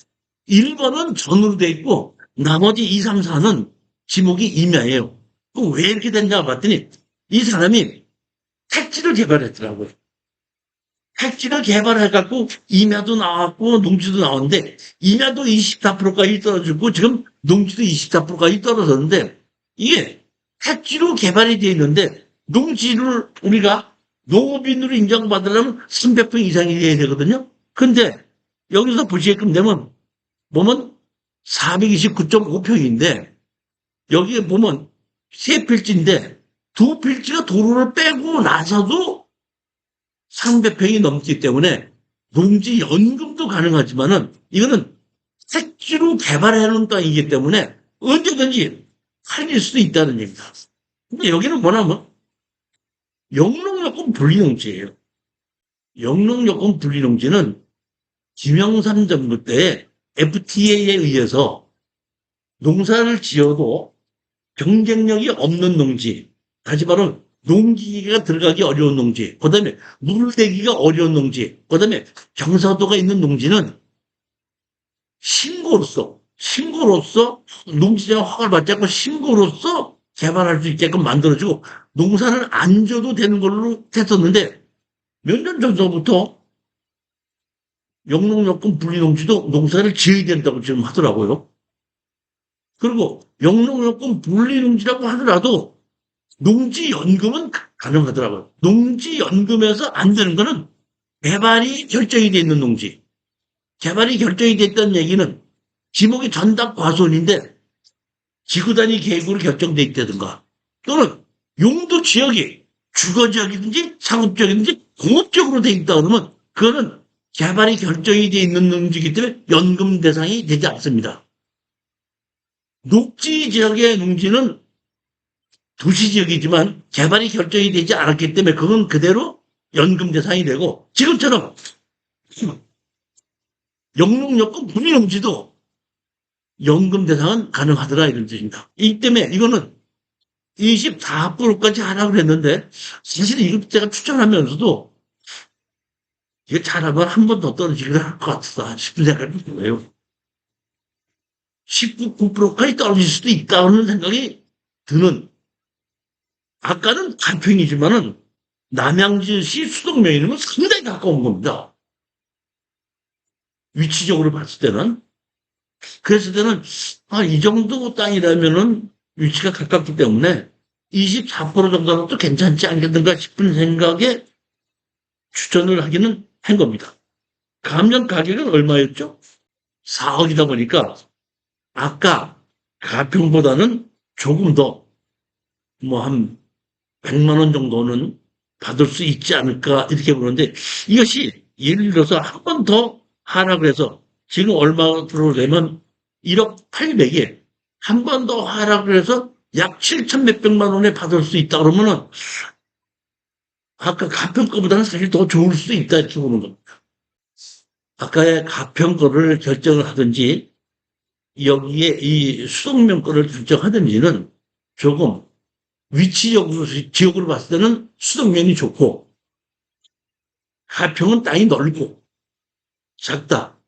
1번은 전으로 돼 있고 나머지 2, 3, 4는 지목이 임야예요. 그럼 왜 이렇게 됐냐 봤더니 이 사람이 택지를 개발했더라고요. 택지를 개발해갖고 임야도 나왔고 농지도 나왔는데 임야도 24%까지 떨어지고 지금 농지도 24%까지 떨어졌는데 이게 택지로 개발이 되어 있는데 농지를 우리가 농업인으로 인정받으려면 300평 이상이 돼야 되거든요. 근데 여기서 보시게끔 되면 429.5평인데 여기에 보면 세 필지인데 두 필지가 도로를 빼고 나서도 300평이 넘기 때문에 농지 연금도 가능하지만은 이거는 택지로 개발해 놓은 땅이기 때문에 언제든지 팔릴 수도 있다는 얘기입니다. 근데 여기는 뭐냐면 영농여권 분리농지예요. 영농여권 분리농지는 김영삼 정부 때 FTA에 의해서 농사를 지어도 경쟁력이 없는 농지, 다시 말하면 농기계가 들어가기 어려운 농지, 그 다음에 물 대기가 어려운 농지, 그 다음에 경사도가 있는 농지는 신고로서 농지장 허가를 받지 않고 신고로서 개발할 수 있게끔 만들어주고 농사를 안 줘도 되는 걸로 했었는데 몇 년 전부터 영농여권 분리농지도 농사를 지어야 된다고 지금 하더라고요. 그리고 영농여권 분리농지라고 하더라도 농지연금은 가능하더라고요. 농지연금에서 안 되는 거는 개발이 결정이 돼 있는 농지. 개발이 결정이 됐다는 얘기는 지목이 전담 과수원인데 지구단위 계획으로 결정돼 있다든가 또는 용도 지역이 주거지역이든지 상업지역이든지 공업적으로 돼 있다 그러면 그거는 개발이 결정이 돼 있는 농지이기 때문에 연금 대상이 되지 않습니다. 녹지 지역의 농지는 도시 지역이지만 개발이 결정이 되지 않았기 때문에 그건 그대로 연금 대상이 되고 지금처럼 영농여권 분리농지도 연금 대상은 가능하더라 이런 뜻입니다. 이 때문에 이거는 24%까지 하라고 했는데 사실 이거 제가 추천하면서도 이게 잘하면 한 번 더 떨어지긴 할 것 같다 싶은 생각이 들어요. 19%까지 떨어질 수도 있다는 생각이 드는 아까는 간평이지만은 남양주시 수덕면이면 상당히 가까운 겁니다. 위치적으로 봤을 때는. 그랬을 때는 이 정도 땅이라면은 위치가 가깝기 때문에 24% 정도는 또 괜찮지 않겠는가 싶은 생각에 추천을 하기는 한 겁니다. 감정 가격은 얼마였죠? 4억이다 보니까 아까 가평보다는 조금 더 한 100만 원 정도는 받을 수 있지 않을까 이렇게 보는데 이것이 예를 들어서 한 번 더 하락을 해서 지금 얼마로 되면 1억 800에 한 번 더 하락을 해서 약 7천 몇백만 원에 받을 수 있다 그러면은 아까 가평 거보다는 사실 더 좋을 수도 있다 이렇게 보는 겁니다. 아까의 가평 거를 결정을 하든지 여기에 이 수동명 거를 결정하든지는 조금 위치적으로 지역으로 봤을 때는 수동면이 좋고 가평은 땅이 넓고 작다.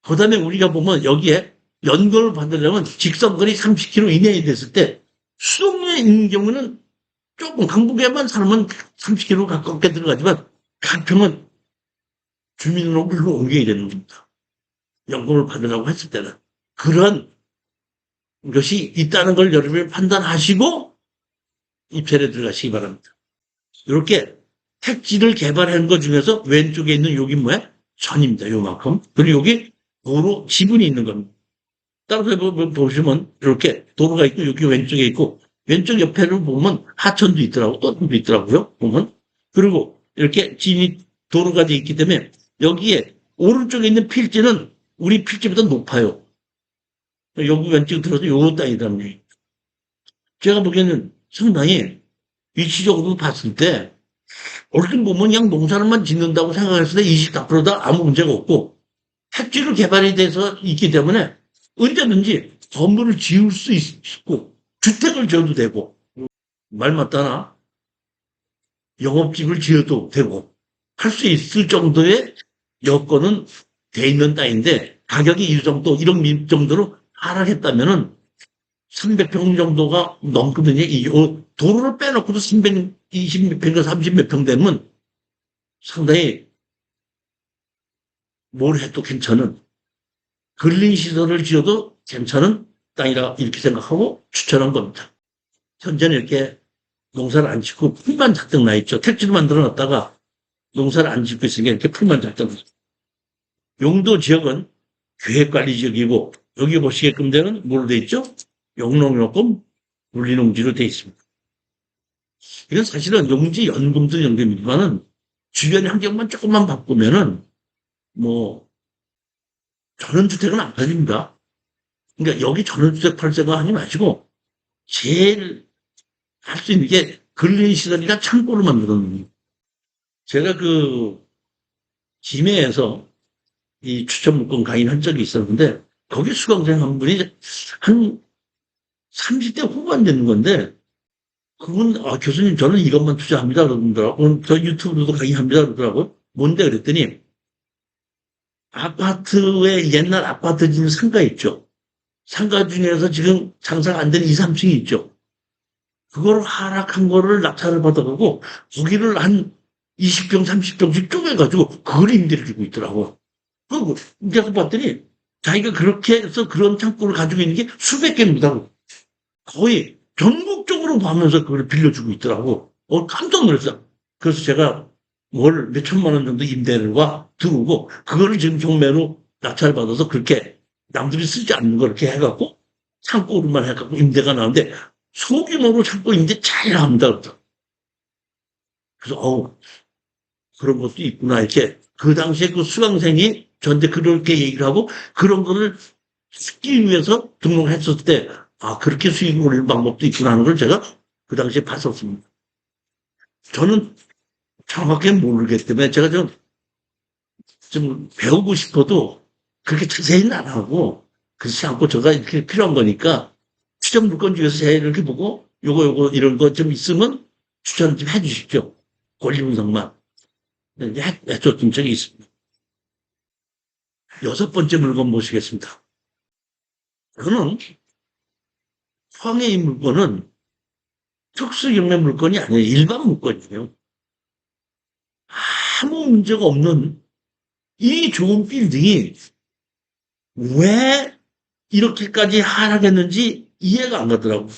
그다음에 우리가 보면 여기에 연결을 받으려면 직선거리 30km 이내에 됐을 때 수동면에 있는 경우는 조금 강북에만 살면 30km 가깝게 들어가지만 가평은 주민등록으로 옮겨야 되는 겁니다. 연금을 받으려고 했을 때는. 그런 것이 있다는 걸 여러분이 판단하시고 입찰에 들어가시기 바랍니다. 이렇게 택지를 개발한 것 중에서 왼쪽에 있는 여기 뭐야? 전입니다. 요만큼. 그리고 여기 도로 지분이 있는 겁니다. 따라서 보시면 이렇게 도로가 있고 여기 왼쪽에 있고 왼쪽 옆에를 보면 하천도 있더라고 또도 있더라고요. 보면 그리고 이렇게 진이 도로가 돼 있기 때문에 여기에 오른쪽에 있는 필지는 우리 필지보다 높아요. 여기 왼쪽 들어서 요 땅이라는 얘기. 제가 보기에는 상당히 위치적으로 봤을 때 얼핏 보면 그냥 농사를만 짓는다고 생각했을 때 24%다 아무 문제가 없고 택지로 개발이 돼서 있기 때문에 언제든지 건물을 지을 수 있고 주택을 지어도 되고 말 맞다나 영업집을 지어도 되고 할 수 있을 정도의 여건은 돼 있는 땅인데 가격이 이 정도 이런 정도로 하락했다면은 300평 정도가 넘거든요. 이 도로를 빼놓고도 320 몇 평인가 30 몇 평 되면 상당히 뭘 해도 괜찮은 근린시설을 지어도 괜찮은 땅이라 이렇게 생각하고 추천한 겁니다. 현재는 이렇게 농사를 안 짓고 풀만 잔뜩 나 있죠. 택지를 만들어 놨다가 농사를 안 짓고 있으니까 이렇게 풀만 잔뜩 나 있죠. 용도 지역은 계획관리 지역이고 여기 보시게끔 되는 뭘로 돼 있죠? 용농요금 물리농지로 돼 있습니다. 이건 사실은 용지 연금도 연금이지만은 주변 환경만 조금만 바꾸면은 뭐 전원주택은 안 팔립니다. 그러니까 여기 전원주택 팔 생각 하지 마시고 제일 할 수 있는 게 근린시설이나 창고를 만들어 놓는 거예요. 제가 그 김해에서 이 추천문건 강의를 한 적이 있었는데 거기 수강생 한 분이 한 30대 후반 되는 건데 그분 교수님 저는 이것만 투자합니다 그러더라고요. 저 유튜브로도 강의합니다 그러더라고요. 뭔데 그랬더니 아파트에 옛날 아파트 짓는 상가 있죠. 상가 중에서 지금 장사가 안 되는 2, 3층이 있죠. 그걸 하락한 거를 낙찰을 받아가고 거기를 한 20평, 30평씩 쪼개가지고 그걸 임대를 주고 있더라고. 그리고 내가 봤더니 자기가 그렇게 해서 그런 창고를 가지고 있는 게 수백 개입니다. 거의 전국적으로 가면서 그걸 빌려주고 있더라고. 깜짝 놀랐어. 그래서 제가 월 몇천만 원 정도 임대료가 들어오고 그거를 지금 경매로 낙찰받아서 그렇게 남들이 쓰지 않는 거 이렇게 해갖고 창고로만 해갖고 임대가 나오는데 소규모로 창고 임대 잘 합니다. 그래서 그런 것도 있구나 이렇게 그 당시에 그 수강생이 저한테 그렇게 얘기를 하고 그런 거를 찾기 위해서 등록을 했었을 때 그렇게 수익을 올리는 방법도 있구나 하는 걸 제가 그 당시에 봤었습니다. 저는 정확히 모르기 때문에 제가 좀 배우고 싶어도 그렇게 자세히는 안 하고 그렇지 않고 제가 이렇게 필요한 거니까 추천 물건 중에서 제가 이렇게 보고 요거 이런 거 좀 있으면 추천 좀 해주십시오. 권리 분석만 해줬던 적이 있습니다. 6번째 물건 모시겠습니다. 그거는 황해의 물건은 특수경매 물건이 아니에요. 일반 물건이에요. 아무 문제가 없는 이 좋은 빌딩이 왜 이렇게까지 하락했는지 이해가 안 가더라고.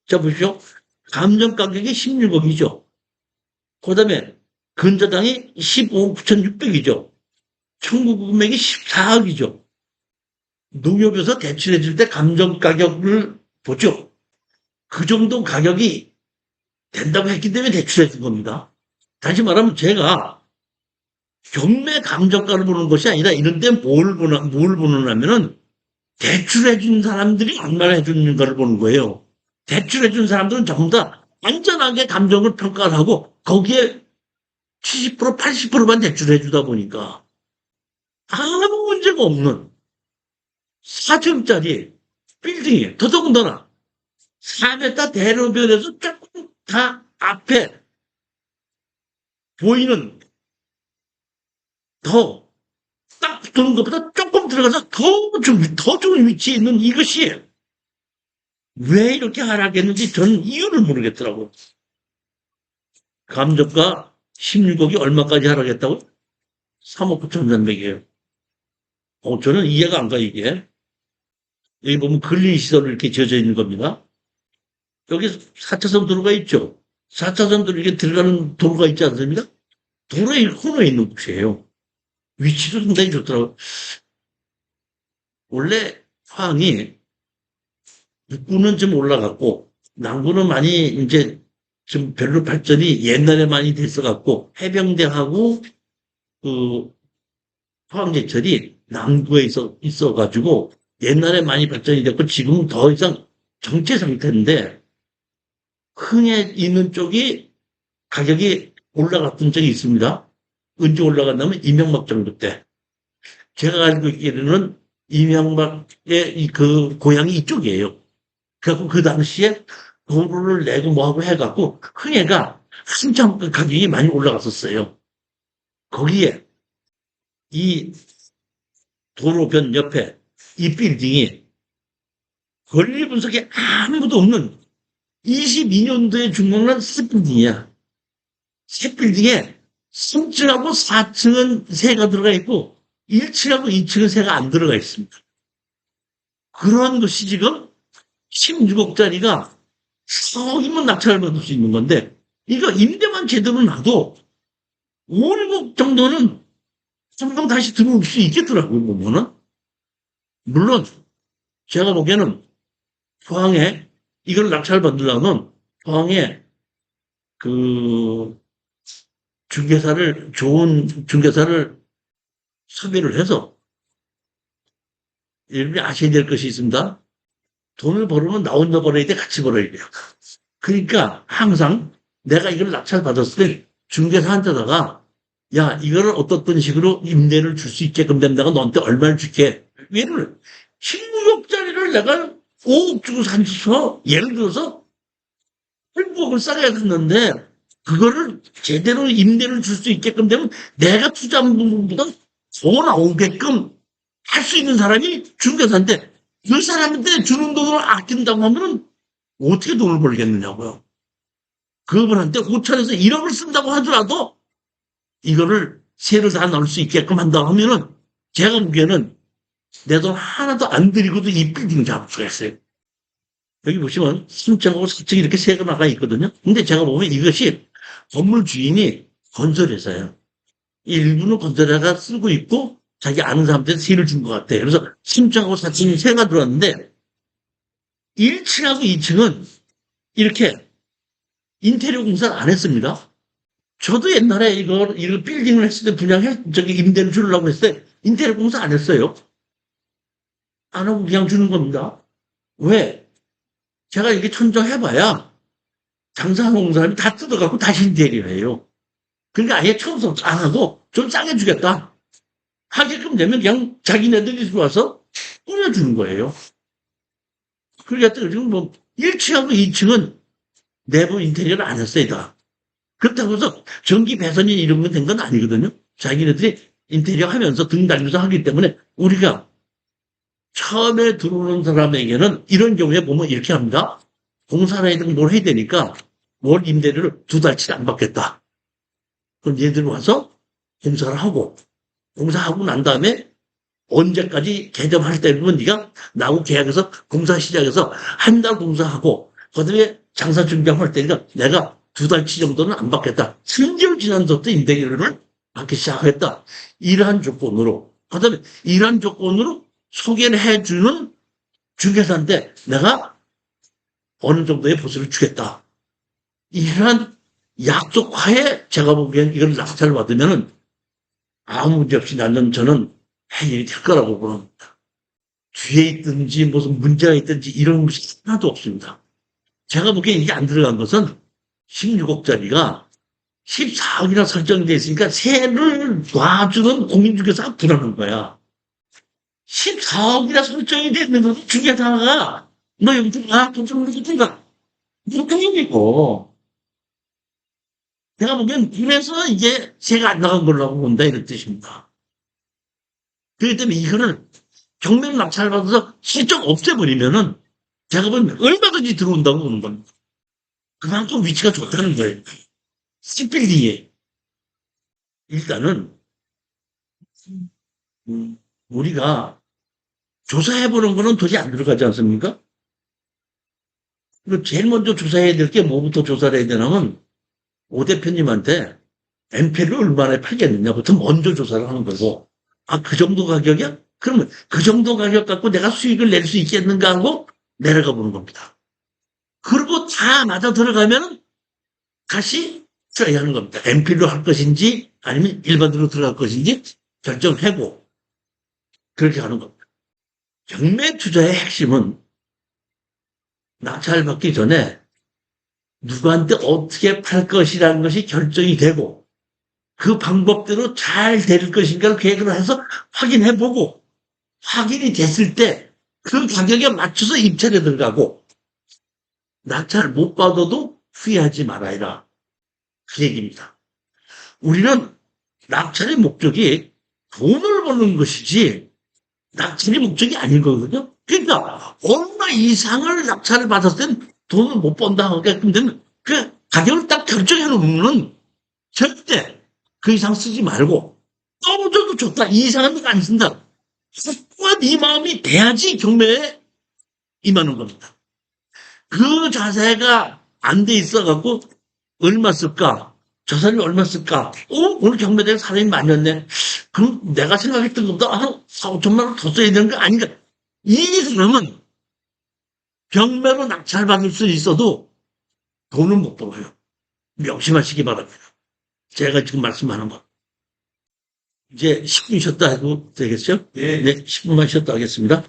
자, 보십시오. 감정 가격이 16억이죠. 그 다음에 근저당이 15억 9,600이죠. 청구 금액이 14억이죠. 농협에서 대출해 줄 때 감정 가격을 보죠. 그 정도 가격이 된다고 했기 때문에 대출해 준 겁니다. 다시 말하면 제가 경매 감정가를 보는 것이 아니라 이런 데 뭘 보느냐면은 대출해 준 사람들이 얼마나 해주는 가를 보는 거예요. 대출해 준 사람들은 전부 다 안전하게 감정을 평가를 하고 거기에 70% 80%만 대출해 주다 보니까 아무 문제가 없는 4층짜리 빌딩이에요. 더더군다나 4m 대로변에서 조금 다 앞에 보이는 더 딱 붙는 것보다 조금 들어가서 더 좋은 위치에 있는 이것이 왜 이렇게 하락했는지 저는 이유를 모르겠더라고요. 감정가 16억이 얼마까지 하락했다고? 3억 9,300이에요. 저는 이해가 안 가, 이게. 여기 보면 근린시설로 이렇게 지어져 있는 겁니다. 여기 4차선 도로가 있죠. 4차선 도로 이렇게 들어가는 도로가 있지 않습니까? 도로의 코너에 있는 곳이에요. 위치도 상당히 좋더라고요. 원래 포항이 북부는 좀 올라갔고, 남부는 많이 이제 좀 별로 발전이 옛날에 많이 됐어갖고, 해병대하고 그 포항제철이 남부에 있어가지고, 옛날에 많이 발전이 됐고, 지금은 더 이상 정체 상태인데, 흥에 있는 쪽이 가격이 올라갔던 적이 있습니다. 언제 올라갔냐면 이명박 정부 때. 제가 알고 있기로는 이명박의 그 고향이 이쪽이에요. 그래갖고 그 당시에 도로를 내고 뭐하고 해갖고 흥해가 한참 그 가격이 많이 올라갔었어요. 거기에 이 도로변 옆에 이 빌딩이 권리 분석에 아무도 없는 22년도에 준공한 새 빌딩이야. 새 빌딩에 3층하고 4층은 새가 들어가 있고 1층하고 2층은 새가 안 들어가 있습니다. 그런 것이 지금 16억짜리가 4억이면 낙찰을 받을 수 있는 건데 이거 임대만 제대로 놔도 5, 6억 정도는 한번 다시 들어올 수 있겠더라고요, 보면은. 물론 제가 보기에는 포항에 이걸 낙찰 받으려면 포항에 그 좋은 중개사를 섭외를 해서 여러분이 아셔야 될 것이 있습니다. 돈을 벌으면 나 혼자 벌어야 돼, 같이 벌어야 돼요. 그러니까 항상 내가 이걸 낙찰 받았을 때 중개사한테다가 야, 이거를 어떻든 식으로 임대를 줄 수 있게끔 되면 내가 너한테 얼마를 줄게. 예를 16억짜리를 내가 5억 주고 산서 예를 들어서 8억을 싸게 샀는데 그거를 제대로 임대를 줄 수 있게끔 되면 내가 투자한 부분보다 더 나오게끔 할 수 있는 사람이 중개사인데 그 사람한테 주는 돈을 아낀다고 하면 어떻게 돈을 벌겠느냐고요. 그분한테 5천에서 1억을 쓴다고 하더라도 이거를 세를 다 넣을 수 있게끔 한다고 하면은 제가 보기에는 내 돈 하나도 안 들이고도 이 빌딩 잡을 수가 있어요. 여기 보시면 3층하고 4층이 이렇게 세가 나가 있거든요. 근데 제가 보면 이것이 건물 주인이 건설회사예요. 일부는 건설회사가 쓰고 있고 자기 아는 사람한테 세를 준 것 같아요. 그래서 3층하고 4층이 세가 들어왔는데 1층하고 2층은 이렇게 인테리어 공사를 안 했습니다. 저도 옛날에 이거 빌딩을 했을 때 저기 임대를 주려고 했을 때 인테리어 공사 안 했어요. 안 하고 그냥 주는 겁니다. 왜? 제가 이렇게 천정해봐야 장사하는 온 사람이 다 뜯어갖고 다시 인테리어 해요. 그러니까 아예 청소 안 하고 좀 싸게 주겠다. 하게끔 되면 그냥 자기네들이 들어와서 꾸며주는 거예요. 그러니까 지금 뭐 1층하고 2층은 내부 인테리어를 안 했어요, 다. 그렇다고 해서 전기 배선이 이런 건 된 건 아니거든요. 자기네들이 인테리어 하면서 등 달면서 하기 때문에 우리가 처음에 들어오는 사람에게는 이런 경우에 보면 이렇게 합니다. 공사를 해야 되고 뭘 해야 되니까 월 임대료를 2달치 안 받겠다. 그럼 얘들 와서 공사를 하고 공사하고 난 다음에 언제까지 개점할 때면 네가 나하고 계약해서 공사 시작해서 한 달 공사하고 그다음에 장사 준비할 때니까 내가 2달치 정도는 안 받겠다. 3개월 지난부터 임대료를 받기 시작했다. 이러한 조건으로 그다음에 이러한 조건으로 소개를 해주는 중개사인데 내가 어느 정도의 보수를 주겠다. 이러한 약속하에 제가 보기엔 이걸 낙찰을 받으면은 아무 문제 없이 저는 해결이 될 거라고 봅니다. 뒤에 있든지 무슨 문제가 있든지 이런 것이 하나도 없습니다. 제가 보기엔 이게 안 들어간 것은 16억짜리가 14억이나 설정돼 있으니까 세를 놔주는 공인중개사가 불안한 거야. 14억이나 설정이 돼 있는 것도 중개사가 너 여기 들어가 돈 좀 주든가 이렇게 얘기고 내가 보기엔 그래서 이게 세가 안 나간 걸로 본다 이런 뜻입니다. 그렇기 때문에 이거를 경매로 낙찰을 받아서 실적 없애버리면은 제가 보면 얼마든지 들어온다고 보는 겁니다. 그만큼 위치가 좋다는 거예요. 스필딩에 일단은 우리가 조사해보는 거는 도저히 안 들어가지 않습니까? 그리고 제일 먼저 조사해야 될 게 뭐부터 조사를 해야 되냐면 오 대표님한테 엠페를 얼마나 팔겠느냐부터 먼저 조사를 하는 거고 아, 그 정도 가격이야? 그러면 그 정도 가격 갖고 내가 수익을 낼 수 있겠는가 하고 내려가 보는 겁니다. 그리고 다 맞아 들어가면 다시 트라이 하는 겁니다. 엠필로 할 것인지 아니면 일반으로 들어갈 것인지 결정하고 그렇게 하는 겁니다. 경매 투자의 핵심은 낙찰받기 전에 누구한테 어떻게 팔 것이라는 것이 결정이 되고 그 방법대로 잘 될 것인가를 계획을 해서 확인해보고 확인이 됐을 때 그 가격에 맞춰서 입찰에 들어가고 낙찰 못 받아도 후회하지 말아라. 그 얘기입니다. 우리는 낙찰의 목적이 돈을 버는 것이지 낙찰이 목적이 아닌 거거든요. 그러니까 얼마 이상을 낙찰을 받았을 땐 돈을 못 번다 하게끔 되면 그 가격을 딱 결정해 놓으면 절대 그 이상 쓰지 말고 떨어져도 좋다. 이 이상은 안 쓴다. 확고한 이 마음이 돼야지 경매에 임하는 겁니다. 그 자세가 안 돼 있어갖고 얼마 쓸까? 저 사람이 얼마 쓸까? 오늘 경매대에 사람이 많이 왔네. 그럼 내가 생각했던 것보다 한 4, 5천만 원 더 써야 되는 거 아닌가? 이 사람은 경매로 낙찰받을 수 있어도 돈은 못 벌어요. 명심하시기 바랍니다. 제가 지금 말씀하는 거. 이제 10분 쉬었다 해도 되겠죠? 네, 10분만 쉬었다 하겠습니다.